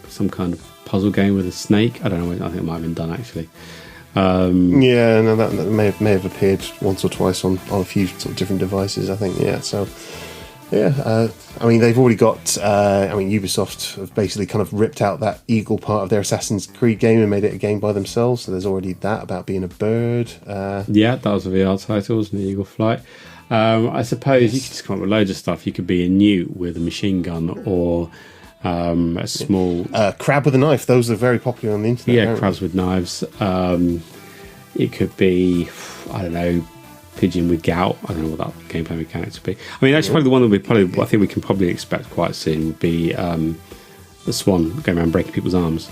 some kind of puzzle game with a snake. I don't know. I think it might have been done actually. Yeah, no, that may have appeared once or twice on a few sort of different devices, I think. Yeah, so yeah, I mean, they've already got. Ubisoft have basically kind of ripped out that eagle part of their Assassin's Creed game and made it a game by themselves. So there's already that about being a bird. Yeah, that was a VR title, wasn't it? Eagle Flight. I suppose you could just come up with loads of stuff. You could be a newt with a machine gun, or a small crab with a knife. Those are very popular on the internet. Yeah, crabs with knives. It could be, I don't know, pigeon with gout. I don't know what that gameplay mechanics would be. I mean, actually, probably the one that I think we can probably expect quite soon would be the swan going around breaking people's arms.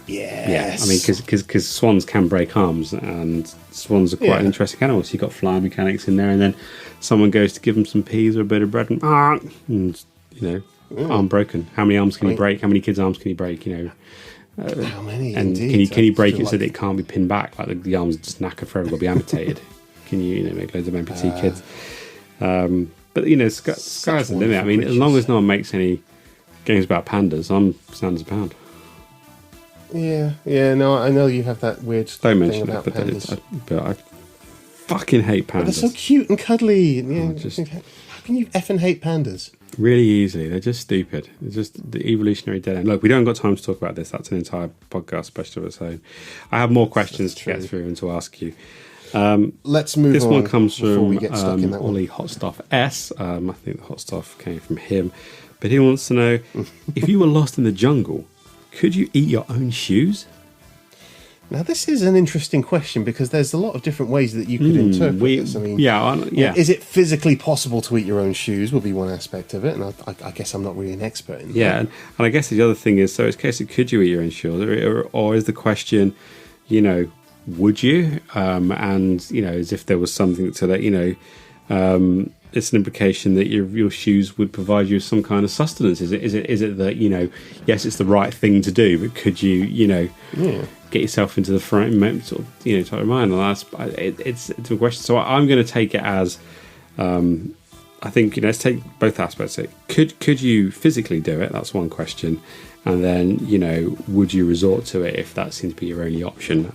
Yes. Yeah, I mean, because swans can break arms, and swans are quite an interesting animal. So you've got flying mechanics in there, and then someone goes to give them some peas or a bit of bread, and arm broken. How many arms can you break? How many kids' arms can you break? How many? And indeed. can you break it so that it can't be pinned back? Like the arms just knackered forever, got to be amputated. Can you make loads of amputee kids? But sky's the limit. I mean, as long as no one makes any games about pandas, I'm stand as a pound. Yeah. No, I know you have that weird Don't thing mention about it, pandas. but I fucking hate pandas. But they're so cute and cuddly. Yeah, how can you effing hate pandas? Really easily. They're just stupid. They're just the evolutionary dead end. Look, we don't got time to talk about this. That's an entire podcast special of its own. I have more questions to get through and to ask you. Let's move on. This one comes before from we get stuck in that one. Ollie Hot Stuff S. I think the hot stuff came from him. But he wants to know, if you were lost in the jungle, could you eat your own shoes? Now, this is an interesting question because there's a lot of different ways that you could interpret this. I mean, is it physically possible to eat your own shoes? Would be one aspect of it, and I guess I'm not really an expert in that. Yeah, and I guess the other thing is, so it's a case of could you eat your own shoes, or is the question, would you? And as if there was something to that, it's an implication that your shoes would provide you with some kind of sustenance. Is it that yes, it's the right thing to do, but could you get yourself into the frame, sort of type of mind? And it's a question. So I'm going to take it as I think let's take both aspects. Could you physically do it? That's one question. And then, would you resort to it if that seems to be your only option?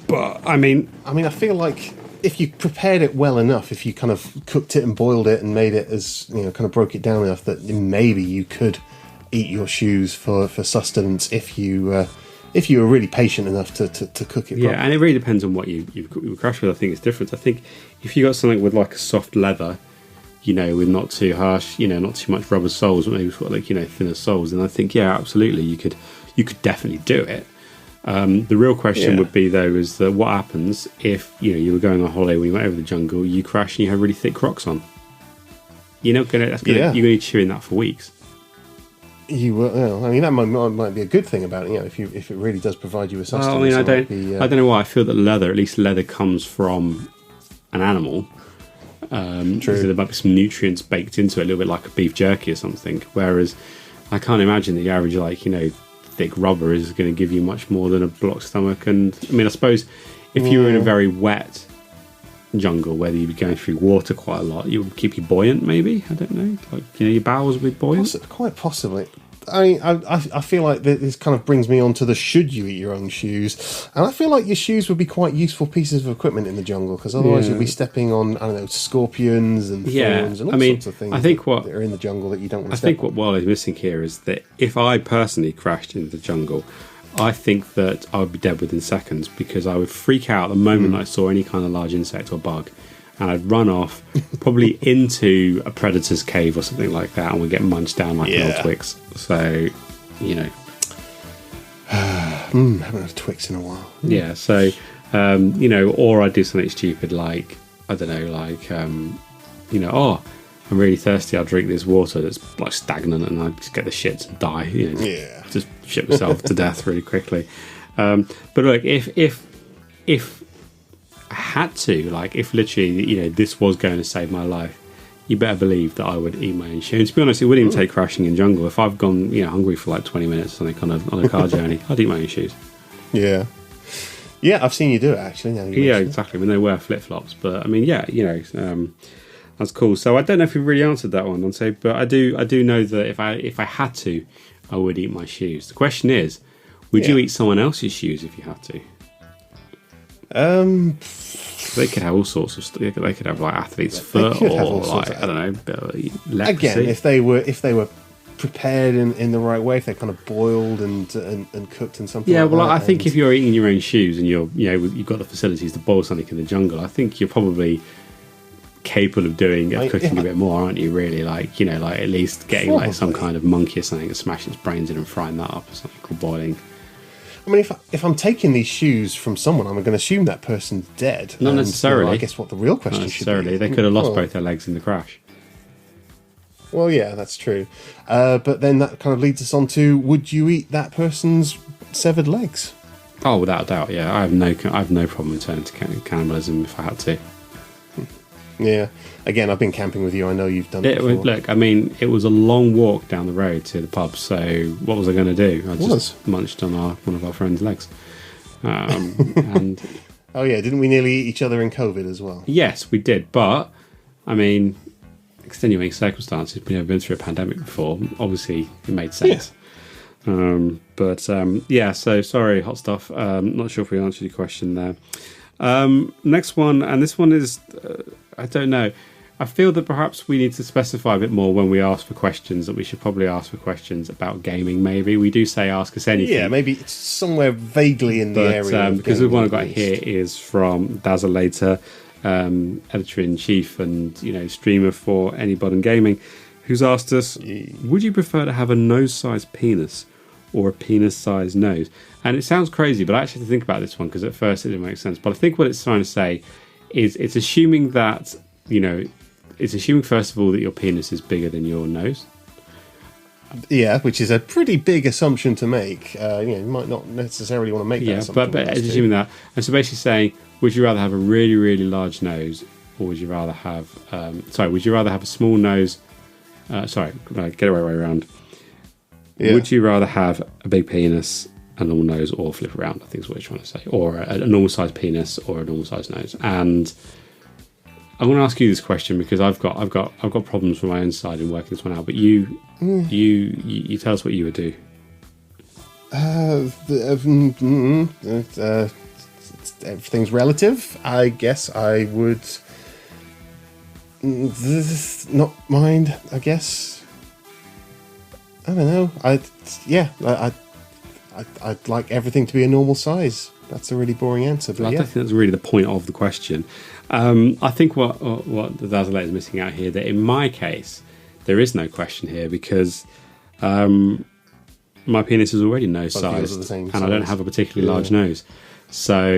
But I mean, I feel like if you prepared it well enough, if you kind of cooked it and boiled it and made it as kind of broke it down enough that maybe you could eat your shoes for sustenance if you were really patient enough to cook it. Yeah, properly. and it really depends on what you crash with. I think it's different. I think if you got something with like a soft leather, with not too harsh, not too much rubber soles, but maybe sort of like thinner soles, and I think absolutely you could definitely do it. The real question would be though is that what happens if you were going on holiday when you went over the jungle, you crash and you have really thick Crocs on. You're not gonna. You're gonna be chewing that for weeks. You will. I mean, that might be a good thing about it. If it really does provide you with sustenance. Well, I mean, I don't know why I feel that at least leather comes from an animal. True. So there might be some nutrients baked into it, a little bit like a beef jerky or something. Whereas I can't imagine the average thick rubber is going to give you much more than a blocked stomach. And I mean, I suppose if you were in a very wet jungle, whether you'd be going through water quite a lot, it would keep you buoyant. Maybe, I don't know. Like your bowels would be buoyant. Quite possibly. I mean, I feel like this kind of brings me on to the should you eat your own shoes, and I feel like your shoes would be quite useful pieces of equipment in the jungle because otherwise you'll be stepping on scorpions and thorns and all sorts of things. I think that are in the jungle that you don't want to. I think what Wally is missing here is that if I personally crashed into the jungle, I think that I would be dead within seconds because I would freak out the moment I saw any kind of large insect or bug. And I'd run off, probably into a predator's cave or something like that, and we'd get munched down like an old Twix. So, haven't had a Twix in a while. Yeah, so, or I'd do something stupid like, I don't know, I'm really thirsty, I'll drink this water that's like stagnant, and I'd just get the shits and die. Just shit myself to death really quickly. But look, if I had to, if literally, this was going to save my life, you better believe that I would eat my own shoes. To be honest, it wouldn't even take crashing in jungle. If I've gone, hungry for 20 minutes on a car journey, I'd eat my own shoes. Yeah. Yeah, I've seen you do it actually. Now you Yeah, mention it. exactly. When they wear flip flops, but I mean, yeah, that's cool. So I don't know if we really answered that one, but I do know that if I had to, I would eat my shoes. The question is, would you eat someone else's shoes if you had to? They could have all sorts of stuff. They could have like athlete's foot, or like I don't know, leprosy. Again, if they were prepared in the right way, if they're kind of boiled and cooked and something. Yeah, like well, that, I think if you're eating your own shoes and you've got the facilities to boil something in the jungle, I think you're probably capable of cooking a bit more, aren't you? Really, like at least getting like some kind of monkey or something and smashing its brains in and frying that up or something, or boiling. I mean, if I'm taking these shoes from someone, I'm going to assume that person's dead. Not necessarily. I guess what the real question should be. They could have lost both their legs in the crash. Well, yeah, that's true. But then that kind of leads us on to: would you eat that person's severed legs? Oh, without a doubt, yeah. I have no problem in turning to cannibalism if I had to. Yeah. Again, I've been camping with you. I know you've done it before. Look, I mean, it was a long walk down the road to the pub, so what was I going to do? I just munched on one of our friends' legs. And oh, yeah, didn't we nearly eat each other in COVID as well? Yes, we did, but, I mean, extenuating circumstances, we've been through a pandemic before, obviously it made sense. Yeah. So sorry, hot stuff. Not sure if we answered your question there. Next one, and this one is, I don't know. I feel that perhaps we need to specify a bit more when we ask for questions, that we should probably ask for questions about gaming, maybe. We do say ask us anything. Yeah, maybe it's somewhere vaguely in the area. Because the one I've got here is from Dazzleator, editor-in-chief and streamer for Anybody Gaming, who's asked us, would you prefer to have a nose-sized penis or a penis-sized nose? And it sounds crazy, but I actually had to think about this one because at first it didn't make sense. But I think what it's trying to say is it's assuming that, it's assuming first of all that your penis is bigger than your nose. Yeah, which is a pretty big assumption to make. You might not necessarily want to make that assumption. But it's assuming that. And so basically saying, would you rather have a really, really large nose, or would you rather have, would you rather have a small nose? Get it right way around. Yeah. Would you rather have a big penis, a normal nose, or flip around? I think is what you're trying to say, or a normal sized penis or a normal sized nose. And I'm going to ask you this question because I've got problems from my own side in working this one out. But you tell us what you would do. Everything's relative. I guess I would not mind. I guess. I don't know. I'd like everything to be a normal size. That's a really boring answer, but I don't think that's really the point of the question. I think what the Dazzleator is missing out here, that in my case, there is no question here because my penis is already nose-sized and I don't have a particularly large nose. So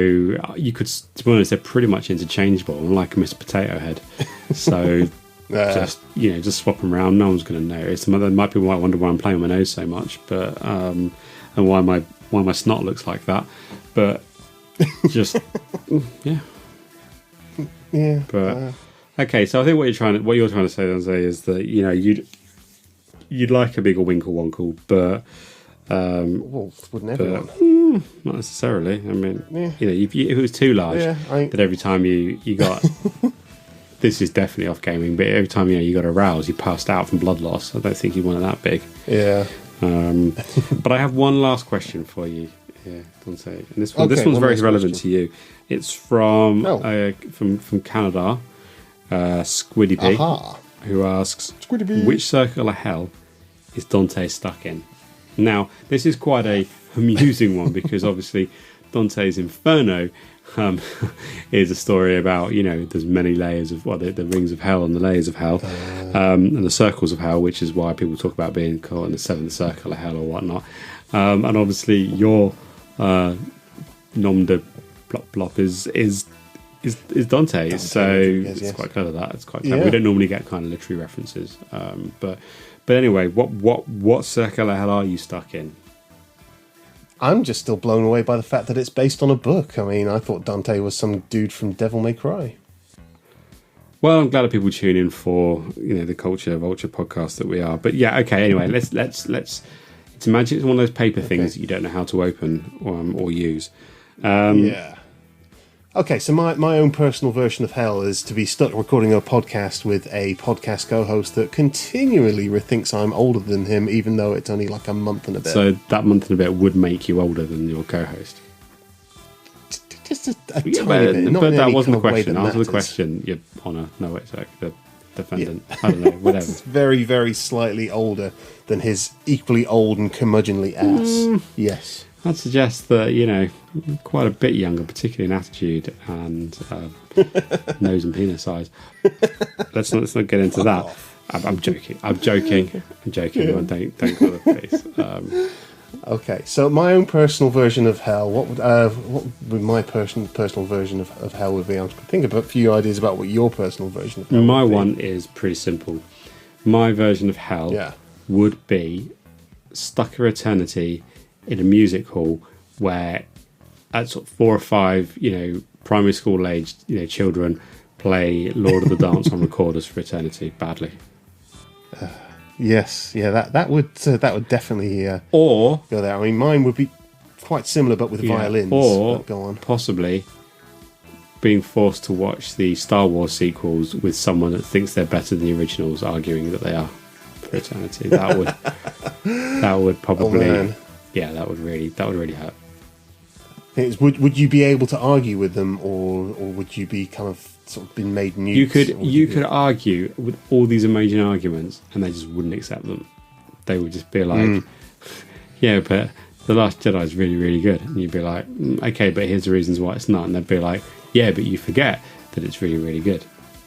you could, to be honest, they're pretty much interchangeable, unlike a Mr. Potato Head. So just swap them around. No one's going to notice. There might be people might wonder why I'm playing with my nose so much, but and why my snot looks like that. But just yeah. But okay, so I think what you're trying to say then, Zay, is that you'd like a bigger winkle wonkle, but wouldn't everyone? Not necessarily. I mean, if it was too large, that every time you got this is definitely off gaming, but every time you got aroused, you passed out from blood loss. I don't think you wanted that big. Yeah. But I have one last question for you. Yeah, Dante. And this one's very relevant to you. It's from Canada, Squiddy B, who asks, which circle of hell is Dante stuck in? Now, this is quite a amusing one because obviously Dante's Inferno is a story about, there's many layers of the rings of hell and the layers of hell and the circles of hell, which is why people talk about being caught in the seventh circle of hell or whatnot. And obviously your nom de plop is Dante, so it's quite clever that. It's quite clever. Yeah. We don't normally get kind of literary references. But anyway, what circle of hell are you stuck in? I'm just still blown away by the fact that it's based on a book. I mean, I thought Dante was some dude from Devil May Cry. Well, I'm glad that people tune in for the Culture Vulture podcast that we are. But yeah, okay. Anyway, let's imagine it's one of those paper things that you don't know how to open or use. Yeah. Okay, so my own personal version of hell is to be stuck recording a podcast with a podcast co-host that continually thinks I'm older than him, even though it's only like a month and a bit. So that month and a bit would make you older than your co-host. Just a tiny bit. But that wasn't the question. Answer the question, Your Honour. No, it's like the defendant. Yeah. I don't know, whatever. Very, very slightly older than his equally old and curmudgeonly ass. Yes. I'd suggest that, quite a bit younger, particularly in attitude and nose and penis size. Let's not get into that. I'm joking. Everyone, don't go to the face. Okay, so my own personal version of hell. What would my personal version of hell would be? I'm thinking about a few ideas about what your personal version of hell My would be. one is pretty simple. My version of hell would be stuck for eternity in a music hall where at sort of 4 or 5, primary school aged, children play Lord of the Dance on recorders for eternity badly. Yes, yeah, that would definitely or go there. I mean, mine would be quite similar, but with violins. Or go on. Possibly being forced to watch the Star Wars sequels with someone that thinks they're better than the originals, arguing that they are for eternity. That would probably. Oh, man. Yeah, that would really hurt. Would you be able to argue with them, or would you be kind of sort of been made mute? You could argue with all these amazing arguments, and they just wouldn't accept them. They would just be like, "Yeah, but The Last Jedi is really, really good," and you'd be like, "Okay, but here's the reasons why it's not." And they'd be like, "Yeah, but you forget that it's really, really good."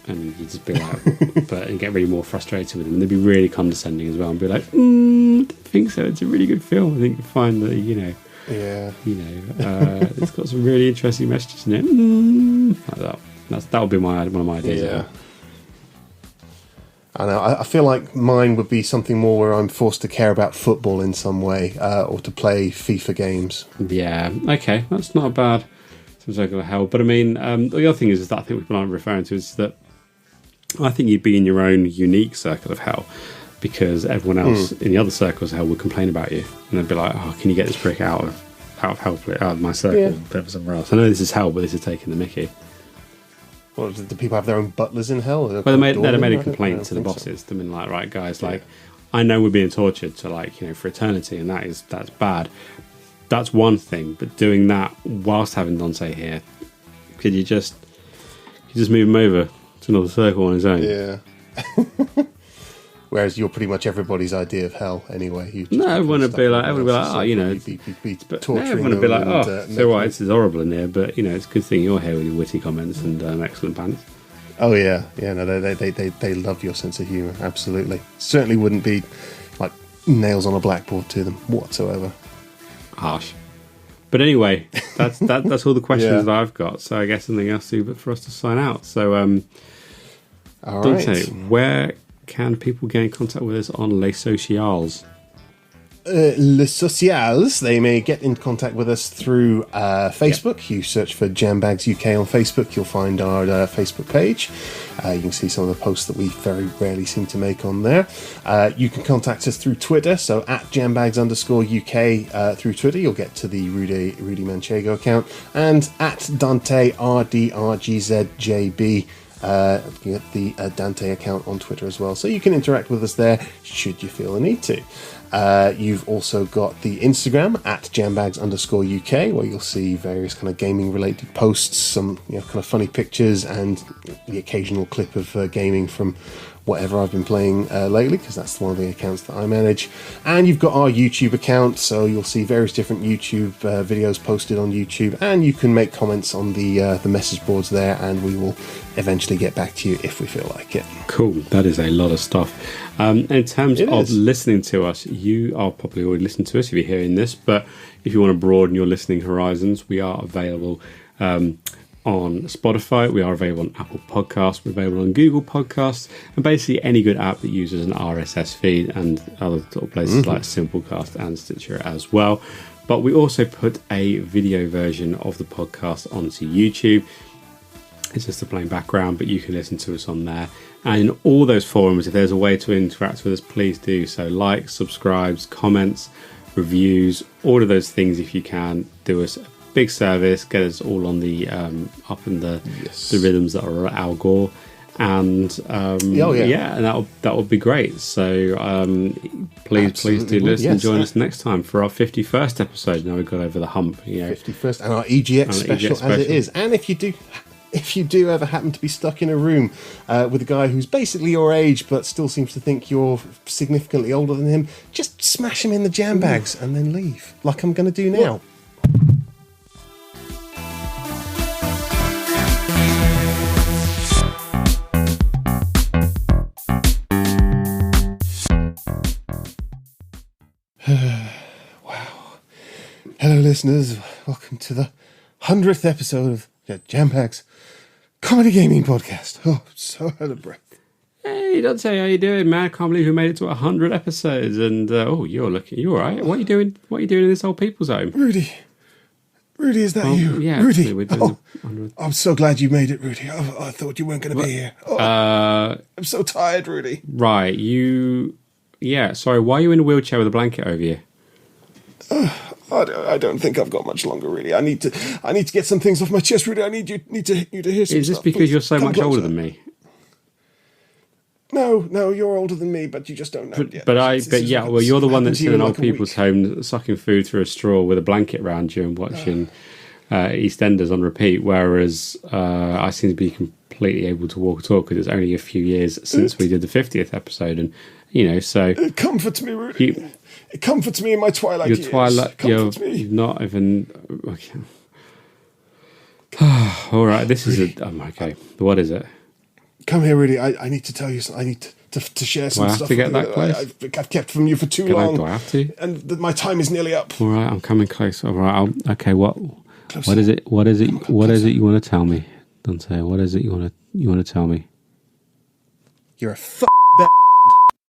And you'd just be like, and get really more frustrated with them. And they'd be really condescending as well, and be like, "I don't think so. It's a really good film. I think you'll find that it's got some really interesting messages in it." Like that. That would be one of my ideas. Yeah. I know. I feel like mine would be something more where I'm forced to care about football in some way, or to play FIFA games. Yeah. Okay, that's not a bad circle of hell. But I mean, the other thing is that I think what I'm referring to is that I think you'd be in your own unique circle of hell, because everyone else in the other circles of hell would complain about you, and they'd be like, "Oh, can you get this prick out of hell, out of my circle, put it somewhere else? I know this is hell, but this is taking the mickey." Well, do people have their own butlers in hell? Well, they made a complaint to the bosses. They've been like, "Right, guys, I know we're being tortured for eternity, and that's bad. That's one thing, but doing that whilst having Dante here, could you just move him over to another circle on his own?" Yeah. Whereas you're pretty much everybody's idea of hell anyway. Everyone would be like, everyone would be like, "Oh, so right, this is horrible in here, but it's a good thing you're here with your witty comments and excellent pants." Oh yeah, no, they love your sense of humour. Absolutely, certainly wouldn't be like nails on a blackboard to them whatsoever. Harsh. But anyway, that's all the questions that I've got. So I guess something else for us to sign out. So, all Dante, right. where can people get in contact with us on Les Socials? Les Socials, they may get in contact with us through Facebook. Yep. You search for Jambags UK on Facebook, you'll find our Facebook page. You can see some of the posts that we very rarely seem to make on there. You can contact us through Twitter, so at Jambags_UK through Twitter, you'll get to the Rudy Manchego account, and at Dante RDRGZJB. You get the Dante account on Twitter as well, so you can interact with us there should you feel the need to. You've also got the Instagram at Jambags_UK, where you'll see various kind of gaming related posts, some kind of funny pictures, and the occasional clip of gaming from whatever I've been playing lately, because that's one of the accounts that I manage. And you've got our YouTube account, so you'll see various different YouTube videos posted on YouTube, and you can make comments on the message boards there, and we will eventually get back to you if we feel like it. Cool, that is a lot of stuff. In terms of listening to us, you are probably already listening to us if you're hearing this, but if you want to broaden your listening horizons, we are available on Spotify, we are available on Apple Podcasts, we're available on Google Podcasts, and basically any good app that uses an RSS feed, and other sort of places like Simplecast and Stitcher as well. But we also put a video version of the podcast onto YouTube. It's just a plain background, but you can listen to us on there. And in all those forums, if there's a way to interact with us, please do so. Like, subscribes, comments, reviews, all of those things if you can. Do us a big service, get us all on the up in the rhythms that are Al Gore, and and that would be great. So please do listen and join us next time for our 51st episode. Now we've got over the hump, 51st, and our EGX special as it is. And if you do ever happen to be stuck in a room with a guy who's basically your age but still seems to think you're significantly older than him, just smash him in the jam bags and then leave, like I'm going to do now. Wow. Hello, listeners. Welcome to the 100th episode of Jambags Comedy Gaming Podcast. Oh, so out of breath. Hey, don't say how you doing, man. I can't believe we made it to 100 episodes. And you're all right. What are you doing? What are you doing in this old people's home? Rudy, is that you? Yeah, Rudy. We're doing 100. I'm so glad you made it, Rudy. I thought you weren't going to be here. I'm so tired, Rudy. Right, Yeah, sorry. Why are you in a wheelchair with a blanket over you? I don't think I've got much longer, really. I need to get some things off my chest, Rudy. I need you to hear some. Is this because you're so much older than me? No, you're older than me, but you just don't know it yet. Well, you're the one that's in an old people's home, sucking food through a straw with a blanket around you and watching EastEnders on repeat, whereas I seem to be completely able to walk and talk because it's only a few years since we did the 50th episode, and so it comforts me, Rudy. It comforts me in my twilight years. You're not even. Okay. All right, this is okay. What is it? Come here, Rudy. I need to tell you something. I need to share some stuff. I have to get that close? I've kept from you for too long. Do I have to? And my time is nearly up. All right, I'm coming close. All right, okay. What is it? What is it you want to tell me, Dante? What is it you want to tell me? You're a